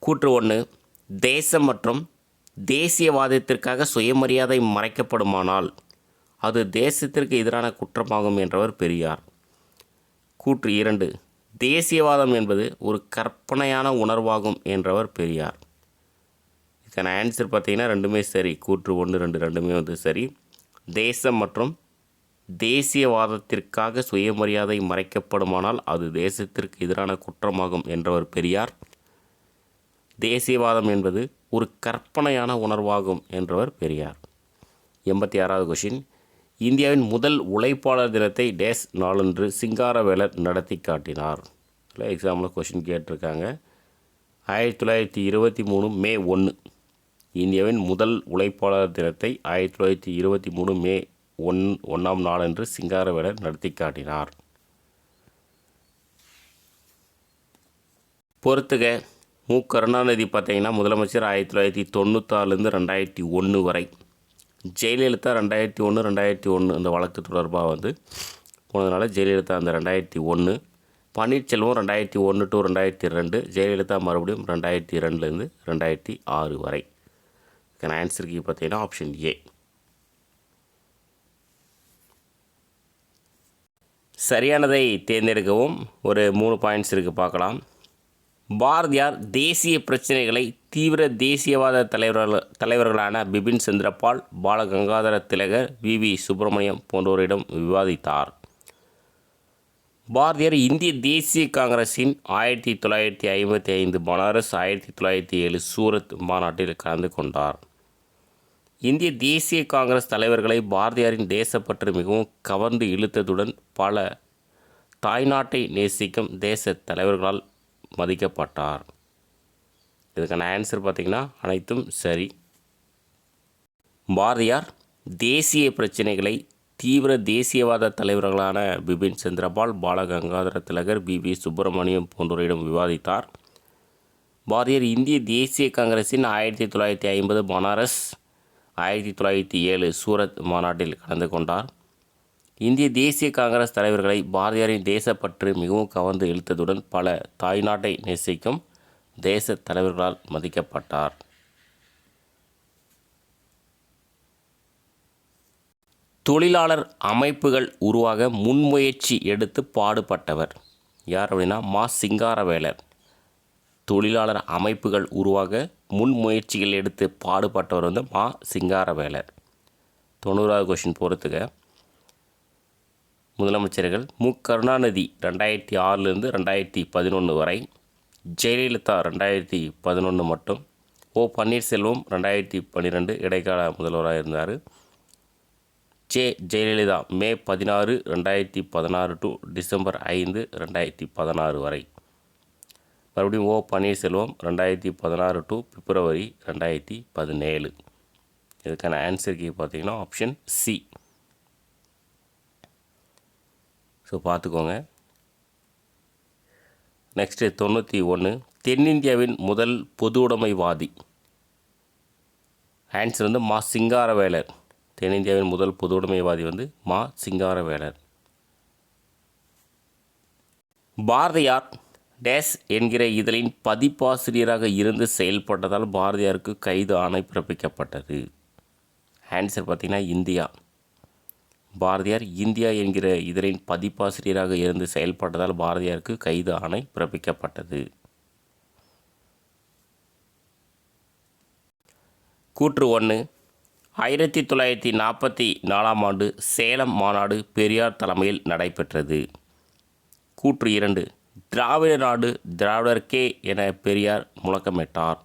கூற்று 1. தேசம் மற்றும் தேசியவாதத்திற்காக சுயமரியாதை மறைக்கப்படுமானால் அது தேசத்திற்கு எதிரான குற்றமாகும் என்றவர் பெரியார். கூற்று 2. தேசியவாதம் என்பது ஒரு கற்பனையான உணர்வாகும் என்றவர் பெரியார். இதுக்கான ஆன்சர் பார்த்தீங்கன்னா ரெண்டுமே சரி. கூற்று 1 2 ரெண்டுமே சரி. தேசம் மற்றும் தேசியவாதத்திற்காக சுயமரியாதை மறைக்கப்படுமானால் அது தேசத்திற்கு எதிரான குற்றமாகும் என்றவர் பெரியார். தேசியவாதம் என்பது ஒரு கற்பனையான உணர்வாகும் என்றவர் பெரியார். 86வது கொஷின். இந்தியாவின் முதல் உழைப்பாளர் தினத்தை டேஸ் நாளன்று சிங்காரவேலர் நடத்தி காட்டினார். இல்லை, எக்ஸாம்பிள் கொஷின் கேட்டிருக்காங்க. 1923 மே 1 இந்தியாவின் முதல் உழைப்பாளர் தினத்தை 1923 மே 1ஆம் நாளன்று சிங்காரவேலர் நடத்தி காட்டினார். பொறுத்துக. மு. கருணாநிதி பார்த்தீங்கன்னா முதலமைச்சர் 1996 2001 வரை, ஜெயலலிதா 2001 2001 அந்த வழக்கு தொடர்பாக போனதுனால ஜெயலலிதா அந்த 2001, பன்னீர்செல்வம் 2001 to 2002, ஜெயலலிதா மறுபடியும் 2002 2006 வரை. இதுக்கான ஆன்சருக்கு பார்த்தீங்கன்னா ஆப்ஷன் ஏ. சரியானதை தேர்ந்தெடுக்கவும். ஒரு 3 பாயிண்ட்ஸ் இருக்குது, பார்க்கலாம். பாரதியார் தேசிய பிரச்சினைகளை தீவிர தேசியவாத தலைவர்களான பிபின் சந்திரபால், பாலகங்காதர திலகர், வி. சுப்பிரமணியம் போன்றோரிடம் விவாதித்தார். பாரதியார் இந்திய தேசிய காங்கிரஸின் 1955 பனாரஸ், 1907 சூரத் மாநாட்டில் கலந்து கொண்டார். இந்திய தேசிய காங்கிரஸ் தலைவர்களை பாரதியாரின் தேசப்பற்று மிகவும் கவர்ந்து இழுத்ததுடன் பல தாய்நாட்டை நேசிக்கும் தேச தலைவர்களால் மதிக்கப்பட்டார். இதுக்கான ஆன்சர் பார்த்திங்கன்னா அனைத்தும் சரி. பாரதியார் தேசிய பிரச்சினைகளை தீவிர தேசியவாத தலைவர்களான பிபின் சந்திரபால், பாலகங்காதர திலகர், வி. சுப்பிரமணியம் போன்றோரிடம் விவாதித்தார். பாரதியார் இந்திய தேசிய காங்கிரஸின் 1950 பனாரஸ், 1907 சூரத் மாநாட்டில் கலந்து கொண்டார். இந்திய தேசிய காங்கிரஸ் தலைவர்களை பாரதியாரின் தேசப்பற்று மிகவும் கவர்ந்து இழுத்ததுடன் பல தாய்நாட்டை நேசிக்கும் தேச தலைவர்களால் மதிக்கப்பட்டார். தொழிலாளர் அமைப்புகள் உருவாக முன்முயற்சி எடுத்து பாடுபட்டவர் யார் அப்படின்னா மா. சிங்காரவேலர். தொழிலாளர் அமைப்புகள் உருவாக முன்முயற்சிகள் எடுத்து பாடுபட்டவர் மா. சிங்காரவேலர். 90வது கொஷின் பொறுத்துக. முதலமைச்சர்கள் மு. கருணாநிதி 2006 2011 வரை, ஜெயலலிதா 2011 மட்டும், ஓ. பன்னீர்செல்வம் 2012 இடைக்கால முதல்வராக இருந்தார். ஜெயலலிதா மே 16 2016 டு டிசம்பர் 5 2016 வரை. மறுபடியும் ஓ. பன்னீர்செல்வம் 2016 டு பிப்ரவரி 2017. இதுக்கான ஆன்சருக்கு பார்த்தீங்கன்னா ஆப்ஷன் சி. ஸோ பார்த்துக்கோங்க. நெக்ஸ்ட்டு 91. தென்னிந்தியாவின் முதல் பொது உடைமைவாதி. ஆன்சர் மா. சிங்காரவேலர். தென்னிந்தியாவின் முதல் பொது உடைமைவாதி மா. சிங்காரவேலர். பாரதியார் டேஸ் என்கிற இதழின் பதிப்பாசிரியராக இருந்து செயல்பட்டதால் பாரதியாருக்கு கைது ஆணை பிறப்பிக்கப்பட்டது. ஆன்சர் பார்த்திங்கன்னா இந்தியா. பாரதியார் இந்தியா என்கிற இதழின் பதிப்பாசிரியராக இருந்து செயல்பட்டதால் பாரதியாருக்கு கைது ஆணை பிறப்பிக்கப்பட்டது. கூற்று 1. 1944 சேலம் மாநாடு பெரியார் தலைமையில் நடைபெற்றது. கூற்று 2. திராவிட நாடு திராவிடர்க்கே என பெரியார் முழக்கமிட்டார்.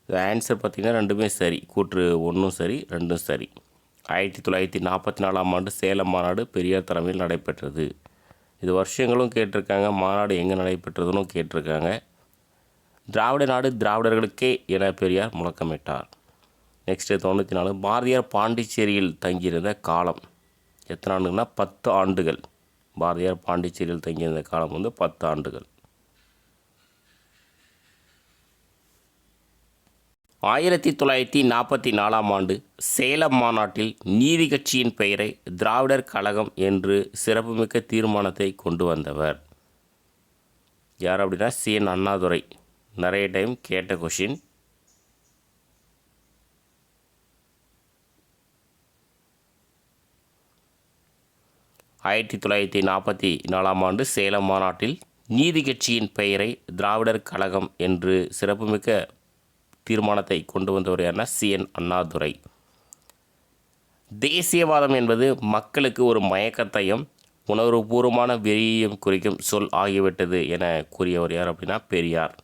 ஆன்சர் பார்த்திங்கன்னா ரெண்டுமே சரி. கூற்று 1 சரி, 2 சரி. 1944 சேலம் மாநாடு பெரியார் தலைமையில் நடைபெற்றது. இது வருஷங்களும் கேட்டிருக்காங்க, மாநாடு எங்கே நடைபெற்றதுன்னு கேட்டிருக்காங்க. திராவிட நாடு திராவிடர்களுக்கே என பெரியார் முழக்கமிட்டார். நெக்ஸ்ட்டு 94. பாரதியார் பாண்டிச்சேரியில் தங்கியிருந்த காலம் எத்தனை ஆண்டுகள்னா 10 ஆண்டுகள். பாரதியார் பாண்டிச்சேரியில் தங்கியிருந்த காலம் 10 ஆண்டுகள். 1944 சேலம் மாநாட்டில் நீதி கட்சியின் பெயரை திராவிடர் கழகம் என்று சிறப்புமிக்க தீர்மானத்தை கொண்டு வந்தவர் யார் அப்படின்னா CN அண்ணாதுரை. நிறைய டைம் கேட்ட கொஷின். ஆயிரத்தி 1944 சேலம் மாநாட்டில் நீதி கட்சியின் பெயரை திராவிடர் கழகம் என்று சிறப்புமிக்க தீர்மானத்தை கொண்டு வந்தவர் யாருன்னா CN அண்ணாதுரை. தேசியவாதம் என்பது மக்களுக்கு ஒரு மயக்கத்தையும் உணர்வுபூர்வமான வெறியையும் குறிக்கும் சொல் ஆகிவிட்டது என கூறியவர் யார் அப்படின்னா பெரியார்.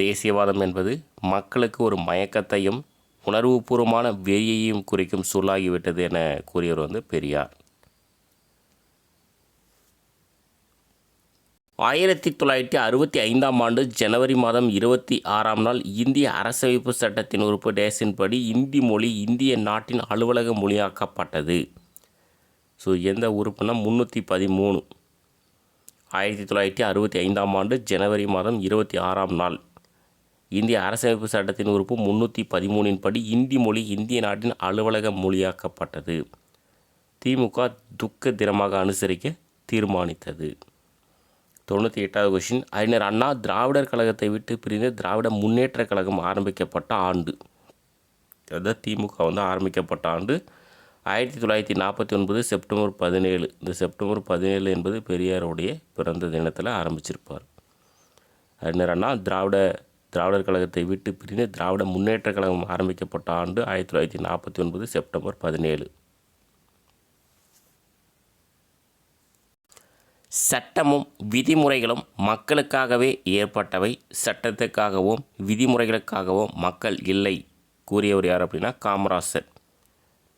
தேசியவாதம் என்பது மக்களுக்கு ஒரு மயக்கத்தையும் உணர்வுபூர்வமான வெறியையும் குறிக்கும் சொல்லாகிவிட்டது என கூறியவர் பெரியார். 1965 ஜனவரி மாதம் 26ஆம் நாள் இந்திய அரசமைப்பு சட்டத்தின் உறுப்பு டேஸின் படி இந்தி மொழி இந்திய நாட்டின் அலுவலக மொழியாக்கப்பட்டது. ஸோ எந்த உறுப்புனா 313. 1965 ஜனவரி மாதம் 26ஆம் நாள் இந்திய அரசமைப்பு சட்டத்தின் உறுப்பு 313 படி இந்தி மொழி இந்திய நாட்டின் அலுவலக மொழியாக்கப்பட்டது. திமுக துக்க தினமாக அனுசரிக்க தீர்மானித்தது. 98வது கொஷின். அறிஞர் அண்ணா திராவிடர் கழகத்தை விட்டு பிரிந்து திராவிட முன்னேற்ற கழகம் ஆரம்பிக்கப்பட்ட ஆண்டு. அதுதான் திமுக ஆரம்பிக்கப்பட்ட ஆண்டு 1949 செப்டம்பர் 17. இந்த செப்டம்பர் 17 என்பது பெரியாருடைய பிறந்த தினத்தில் ஆரம்பிச்சிருப்பார். அறிஞர் அண்ணா திராவிடர் கழகத்தை விட்டு பிரிந்து திராவிட முன்னேற்ற கழகம் ஆரம்பிக்கப்பட்ட ஆண்டு 1949 செப்டம்பர் 17. சட்டமும் விதிமுறைகளும் மக்களுக்காகவே ஏற்பட்டவை, சட்டத்துக்காகவும் விதிமுறைகளுக்காகவும் மக்கள் இல்லை கூறியவர் யார் அப்படின்னா காமராசர்.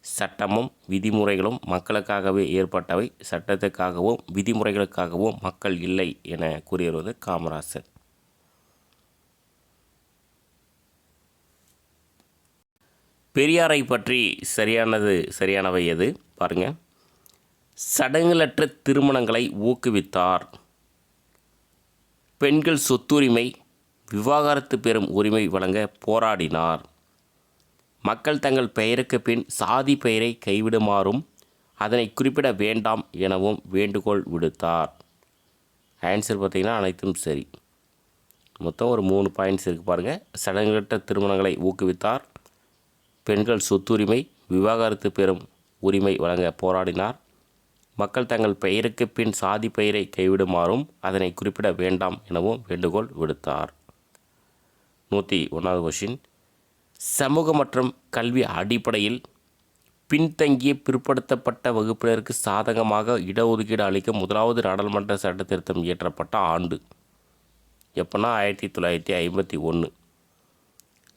சட்டமும் விதிமுறைகளும் மக்களுக்காகவே ஏற்பட்டவை, சட்டத்துக்காகவும் விதிமுறைகளுக்காகவும் மக்கள் இல்லை என கூறியவர் காமராசர். பெரியாரை பற்றி சரியானவை எது பாருங்கள். சடங்குகளற்ற திருமணங்களை ஊக்குவித்தார். பெண்கள் சொத்துரிமை, விவாகரத்து பெறும் உரிமை வழங்க போராடினார். மக்கள் தங்கள் பெயருக்கு பின் சாதி பெயரை கைவிடுமாறும் அதனை குறிப்பிட வேண்டாம் எனவும் வேண்டுகோள் விடுத்தார். ஆன்சர் பார்த்திங்கன்னா அனைத்தும் சரி. மொத்தம் ஒரு 3 பாயிண்ட்ஸ் இருக்குது பாருங்கள். சடங்குகளற்ற திருமணங்களை ஊக்குவித்தார், பெண்கள் சொத்துரிமை, விவாகரத்து பெறும் உரிமை வழங்க போராடினார், மக்கள் தங்கள் பெயருக்கு பின் சாதி பெயரை கைவிடுமாறும் அதனை குறிப்பிட வேண்டாம் எனவும் வேண்டுகோள் விடுத்தார். 101வது கொஷின். சமூக மற்றும் கல்வி அடிப்படையில் பின்தங்கிய பிற்படுத்தப்பட்ட வகுப்பினருக்கு சாதகமாக இடஒதுக்கீடு அளிக்க முதலாவது நாடாளுமன்ற சட்ட திருத்தம் இயற்றப்பட்ட ஆண்டு எப்போனா 1951.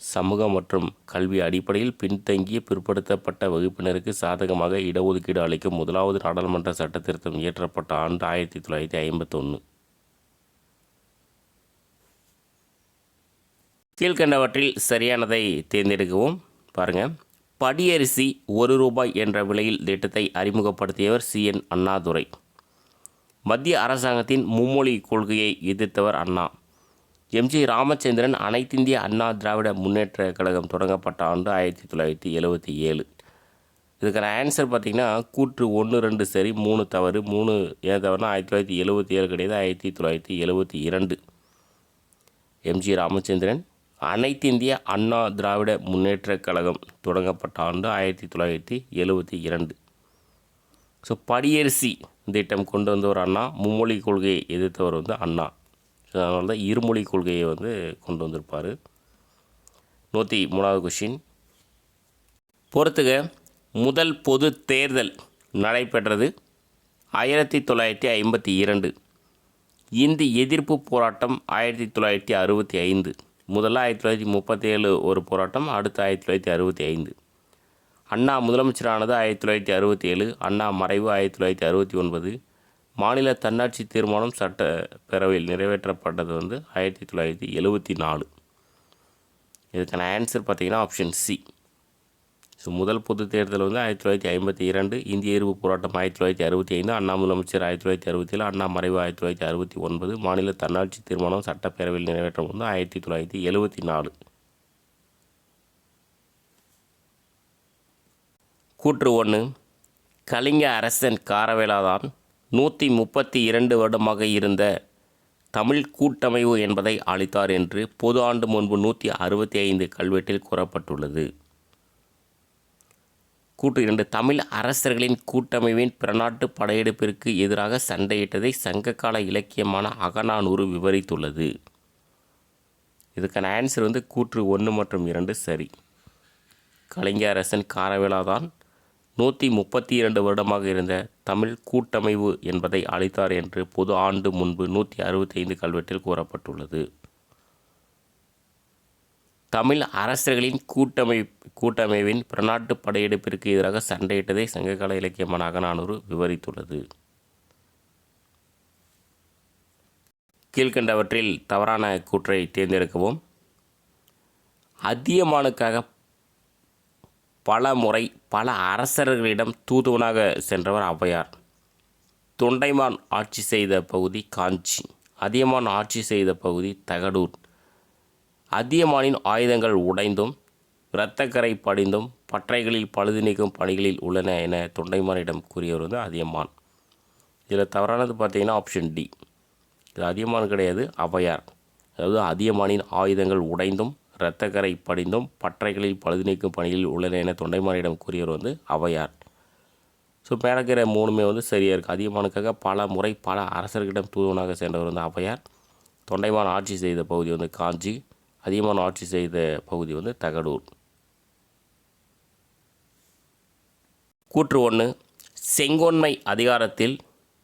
சமூக மற்றும் கல்வி அடிப்படையில் பின்தங்கிய பிற்படுத்தப்பட்ட வகுப்பினருக்கு சாதகமாக இடஒதுக்கீடு அளிக்கும் முதலாவது நாடாளுமன்ற சட்ட திருத்தம் இயற்றப்பட்ட ஆண்டு 1951. கீழ்கண்டவற்றில் சரியானதை தேர்ந்தெடுக்கவும். பாருங்கள். படியரிசி ₹1 என்ற விலையில் திட்டத்தை அறிமுகப்படுத்தியவர் CN அண்ணாதுரை. மத்திய அரசாங்கத்தின் மும்மொழி கொள்கையை எதிர்த்தவர் அண்ணா. MG ராமச்சந்திரன் அனைத்திந்திய அண்ணா திராவிட முன்னேற்ற கழகம் தொடங்கப்பட்ட ஆண்டு 1977. இதுக்கான ஆன்சர் பார்த்திங்கன்னா கூற்று 1 2 சரி 3 தவறு. 3 ஏன் தவறுனா 1977 கிடையாது, 1972. எம்ஜி ராமச்சந்திரன். அனைத்து இந்திய அண்ணா திராவிட முன்னேற்றக் கழகம் தொடங்கப்பட்ட ஆண்டு 1972. ஸோ படியரசி திட்டம் கொண்டு வந்தவர் அண்ணா, மும்மொழி கொள்கையை எதிர்த்தவர் வந்து அண்ணா. ஸோ அதனால தான் இருமொழி கொள்கையை வந்து கொண்டு வந்திருப்பார். 103வது கொஷின். பொறுத்துக, முதல் பொது தேர்தல் நடைபெற்றது 1952. இந்தி எதிர்ப்பு போராட்டம் 1965. முதல்ல 1937 ஒரு போராட்டம், அடுத்து 1965. அண்ணா முதலமைச்சரானது 1967. அண்ணா மறைவு 1969. மாநில தன்னாட்சி தீர்மானம் சட்டப்பேரவையில் நிறைவேற்றப்பட்டது வந்து 1974. இதுக்கான ஆன்சர் பார்த்திங்கன்னா ஆப்ஷன் சி. ஸோ முதல் பொது தேர்தல் வந்து 1952, இந்திய எதிர்ப்பு போராட்டம் 1965, அண்ணா முதலமைச்சர் 1967, அண்ணா மறைவு 1969, மாநில தன்னாட்சி தீர்மானம் சட்டப்பேரவையில் நிறைவேற்றம் வந்து 1974. கூற்று 1. கலிங்க அரசன் காரவேலாதான் 132 வருடமாக இருந்த தமிழ் கூட்டமைவு என்பதை அளித்தார் என்று பொது ஆண்டு முன்பு 165 கல்வெட்டில் கூறப்பட்டுள்ளது. கூற்று 2. தமிழ் அரசர்களின் கூட்டமைவின் பிறநாட்டு படையெடுப்பிற்கு எதிராக சண்டையிட்டதை சங்ககால இலக்கியமான அகநானூறு விவரித்துள்ளது. இதுக்கான ஆன்சர் வந்து கூற்று 1 மற்றும் 2 சரி. கலிங்க அரசன் காரவேலாதான் 132 வருடமாக இருந்த தமிழ் கூட்டமைவு என்பதை அளித்தார் என்று பொது ஆண்டு முன்பு 165 கல்வெட்டில் கூறப்பட்டுள்ளது. தமிழ் அரசர்களின் கூட்டமைவின் பிறநாட்டு படையெடுப்பிற்கு எதிராக சண்டையிட்டதை சங்ககால இலக்கியமான அகநானூறு விவரித்துள்ளது. கீழ்கண்டவற்றில் தவறான கூற்றை தேர்ந்தெடுக்கவும். அதியமானுக்காக பல முறை பல அரசர்களிடம் தூதுவனாக சென்றவர் ஔவையார். தொண்டைமான் ஆட்சி செய்த பகுதி காஞ்சி. அதியமான் ஆட்சி செய்த பகுதி தகடூர். அதியமானின் ஆயுதங்கள் உடைந்தும் இரத்தக்கரை படிந்தும் பற்றைகளில் பழுது நீக்கும் பணிகளில் உள்ளன என தொண்டைமானிடம் கூறியவர் வந்து அதியமான். இதில் தவறானது பார்த்தீங்கன்னா ஆப்ஷன் டி. இது அதியமான் கிடையாது, ஔவையார். அதாவது அதியமானின் ஆயுதங்கள் உடைந்தும் இரத்தக்கரை படிந்தும் பற்றைகளில் பழுது நீக்கும் பணிகளில் உள்ளன என தொண்டைமானிடம் கூறியவர் வந்து ஔவையார். ஸோ மேலக்கிற 3மே வந்து சரியாக இருக்குது. அதியமானுக்காக பல முறை பல அரசர்களிடம் தூதுவனாக சென்றவர் வந்து ஔவையார். தொண்டைமான் ஆட்சி செய்த பகுதி வந்து காஞ்சி. அதியமான் ஆட்சி செய்த பகுதி வந்து தகடூர். கூற்று 1. செங்கோன்மை அதிகாரத்தில்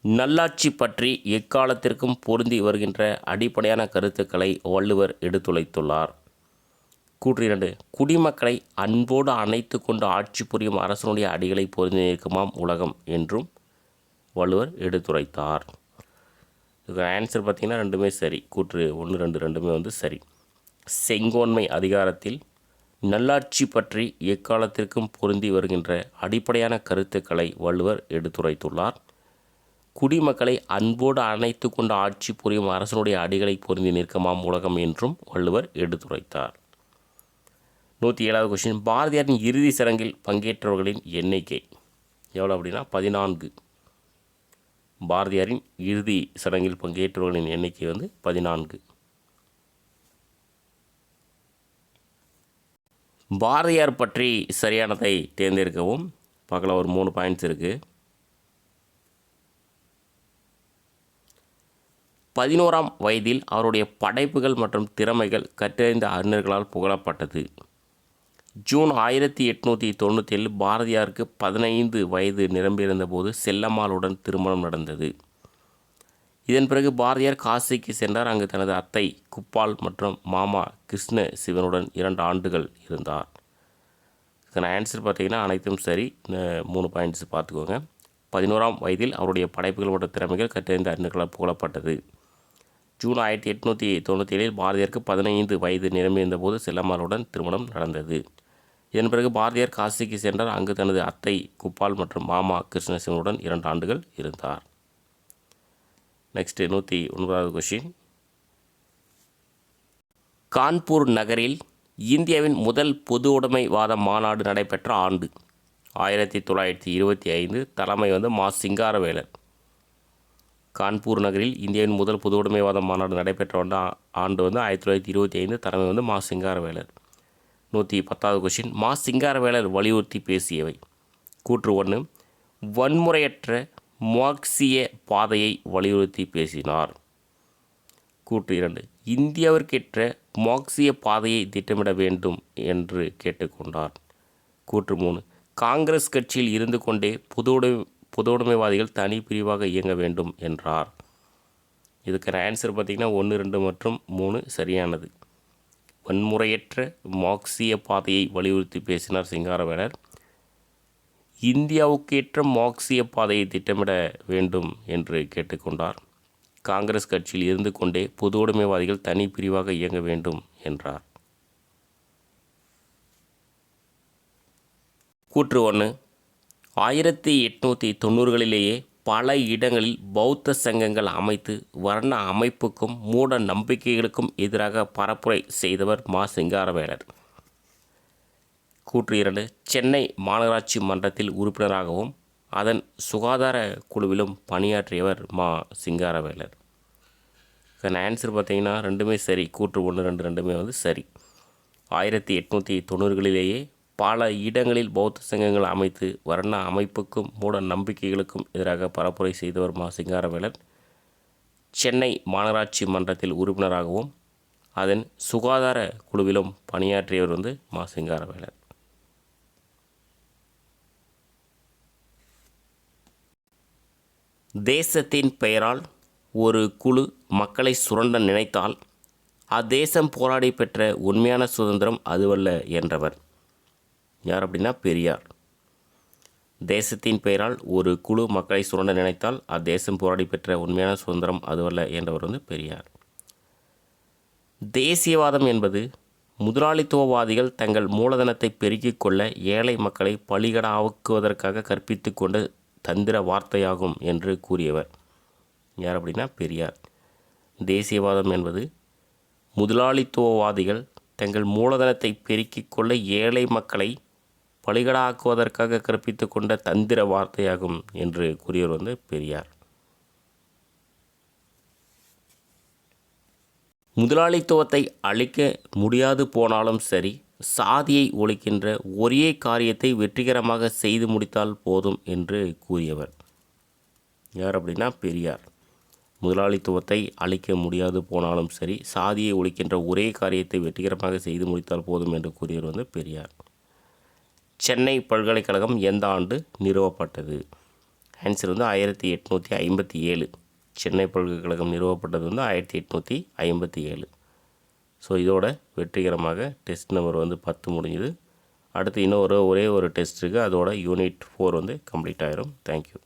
நல்லாட்சி பற்றி எக்காலத்திற்கும் பொருந்தி வருகின்ற அடிப்படையான கருத்துக்களை வள்ளுவர் எடுத்துரைத்துள்ளார். கூற்று 2. குடிமக்களை அன்போடு அணைத்து கொண்டு ஆட்சி புரியும் அரசனுடைய அடிகளை பொருந்தி நிற்குமாம் உலகம் என்றும் வள்ளுவர் எடுத்துரைத்தார். இதுக்கு ஆன்சர் பார்த்திங்கன்னா ரெண்டுமே சரி. கூற்று 1 2 ரெண்டுமே வந்து சரி. செங்கோன்மை அதிகாரத்தில் நல்லாட்சி பற்றி எக்காலத்திற்கும் பொருந்தி வருகின்ற அடிப்படையான கருத்துக்களை வள்ளுவர் எடுத்துரைத்துள்ளார். குடிமக்களை அன்போடு அணைத்து கொண்டு ஆட்சி புரியும் அரசனுடைய அடிகளை பொருந்தி நிற்குமாம் உலகம் என்றும் வள்ளுவர் எடுத்துரைத்தார். 107வது கொஸ்டின். பாரதியாரின் இறுதி சடங்கில் பங்கேற்றவர்களின் எண்ணிக்கை எவ்வளோ அப்படின்னா 14. பாரதியாரின் இறுதி சடங்கில் பங்கேற்றவர்களின் எண்ணிக்கை வந்து 14. பாரதியார் பற்றி சரியானதை தேர்ந்தெடுக்கவும். பார்க்கலாம், ஒரு 3 பாயிண்ட்ஸ் இருக்குது. 11ஆம் வயதில் அவருடைய படைப்புகள் மற்றும் திறமைகள் கற்றறிந்த அறிஞர்களால் புகழப்பட்டது. ஜூன் 1897 பாரதியாருக்கு 15 வயது நிரம்பியிருந்த போது செல்லம்மாளுடன் திருமணம் நடந்தது. இதன் பிறகு பாரதியார் காசிக்கு சென்றார். அங்கு தனது அத்தை குப்பால் மற்றும் மாமா கிருஷ்ண சிவனுடன் 2 ஆண்டுகள் இருந்தார். இதுக்கான ஆன்சர் பார்த்திங்கன்னா அனைத்தும் சரி. 3 பாயிண்ட்ஸ் பார்த்துக்கோங்க. 11ஆம் வயதில் அவருடைய படைப்புகள் மற்றும் திறமைகள் கற்றறிந்த அறிஞர்களால் புகழப்பட்டது. ஜூன் 1897 பாரதியாருக்கு 15 வயது நிரம்பியிருந்த போது செல்லம்மாளுடன் திருமணம் நடந்தது. இதன் பிறகு பாரதியார் காசிக்கு சென்றார். அங்கு தனது அத்தை குப்பால் மற்றும் மாமா கிருஷ்ணசிவனுடன் 2 ஆண்டுகள் இருந்தார். Next 109வது question. கான்பூர் நகரில் இந்தியாவின் முதல் பொது உடைமைவாத மாநாடு நடைபெற்ற ஆண்டு 1925. தலைமை வந்து மா. சிங்காரவேலர். கான்பூர் நகரில் இந்தியாவின் முதல் பொது உடைமைவாத மாநாடு நடைபெற்ற ஆண்டு வந்து 1925. தலைமை வந்து மா. சிங்காரவேலர். 110வது கொஷின். மா. சிங்காரவேலர் வலியுறுத்தி பேசியவை. கூற்று 1, வன்முறையற்ற மார்க்சிய பாதையை வலியுறுத்தி பேசினார். கூற்று 2, இந்தியாவிற்கேற்ற மார்க்சிய பாதையை திட்டமிட வேண்டும் என்று கேட்டுக்கொண்டார். கூற்று 3, காங்கிரஸ் கட்சியில் இருந்து கொண்டே பொதுவுடைமைவாதிகள் தனி பிரிவாக இயங்க வேண்டும் என்றார். இதுக்கான ஆன்சர் பார்த்திங்கன்னா 1, 2 மற்றும் 3 சரியானது. வன்முறையற்ற மார்க்சிய பாதையை வலியுறுத்தி பேசினார் சிங்காரவேலர். இந்தியாவுக்கேற்ற மார்க்சிய பாதையை திட்டமிட வேண்டும் என்று கேட்டுக்கொண்டார். காங்கிரஸ் கட்சியில் இருந்து கொண்டே பொதுவுடைமைவாதிகள் தனி பிரிவாக இயங்க வேண்டும் என்றார். கூற்று 1, 1890களிலேயே பல இடங்களில் பௌத்த சங்கங்கள் அமைத்து வர்ண அமைப்புக்கும் மூட நம்பிக்கைகளுக்கும் எதிராக பரப்புரை செய்தவர் மா. சிங்காரவேலர். கூற்று 2, சென்னை மாநகராட்சி மன்றத்தில் உறுப்பினராகவும் அதன் சுகாதார குழுவிலும் பணியாற்றியவர் மா. சிங்காரவேலர். ஆன்சர் பார்த்தீங்கன்னா ரெண்டுமே சரி. கூற்று 1, 2 ரெண்டுமே வந்து சரி. 1890களிலேயே பல இடங்களில் பௌத்த சங்கங்கள் அமைத்து வர்ண அமைப்புக்கும் மூட நம்பிக்கைகளுக்கும் எதிராக பரப்புரை செய்தவர் மா. சிங்காரவேலர். சென்னை மாநகராட்சி மன்றத்தில் உறுப்பினராகவும் அதன் சுகாதார குழுவிலும் பணியாற்றியவர் வந்து மா. சிங்காரவேலர். தேசத்தின் பெயரால் ஒரு குழு மக்களை சுரண்ட நினைத்தால் அத்தேசம் போராடி பெற்ற உண்மையான சுதந்திரம் அதுவல்ல என்றவர் யார் அப்படின்னா பெரியார். தேசத்தின் பெயரால் ஒரு குழு மக்களை சுரண்ட நினைத்தால் அத்தேசம் போராடி பெற்ற உண்மையான சுதந்திரம் அதுவல்ல என்றவர் வந்து பெரியார். தேசியவாதம் என்பது முதலாளித்துவவாதிகள் தங்கள் மூலதனத்தை பெருக்கிக் கொள்ள ஏழை மக்களை பலிகடாக்குவதற்காக கற்பித்து கொண்ட தந்திர வார்த்தையாகும் என்று கூறியவர் யார் அப்படின்னா பெரியார். தேசியவாதம் என்பது முதலாளித்துவவாதிகள் தங்கள் மூலதனத்தை பெருக்கிக் கொள்ள ஏழை மக்களை பலிகடாக்குவதற்காக கற்பித்து கொண்ட தந்திர வார்த்தையாகும் என்று கூறியவர் வந்து பெரியார். முதலாளித்துவத்தை அழிக்க முடியாது போனாலும் சரி, சாதியை ஒழிக்கின்ற ஒரே காரியத்தை வெற்றிகரமாக செய்து முடித்தால் போதும் என்று கூறியவர் யார் அப்படின்னா பெரியார். முதலாளித்துவத்தை அழிக்க முடியாது போனாலும் சரி, சாதியை ஒழிக்கின்ற ஒரே காரியத்தை வெற்றிகரமாக செய்து முடித்தால் போதும் என்று கூறியவர் வந்து பெரியார். சென்னை பல்கலைக்கழகம் எந்த ஆண்டு நிறுவப்பட்டது? ஆன்சர் வந்து 1857. சென்னை பல்கலைக்கழகம் நிறுவப்பட்டது வந்து 1857. ஸோ இதோட வெற்றிகரமாக டெஸ்ட் நம்பர் வந்து 10 முடிஞ்சுது. அடுத்து இன்னும் ஒரே ஒரு டெஸ்ட் இருக்குது. அதோட யூனிட் 4 வந்து கம்ப்ளீட் ஆயிரும். தேங்க்யூ.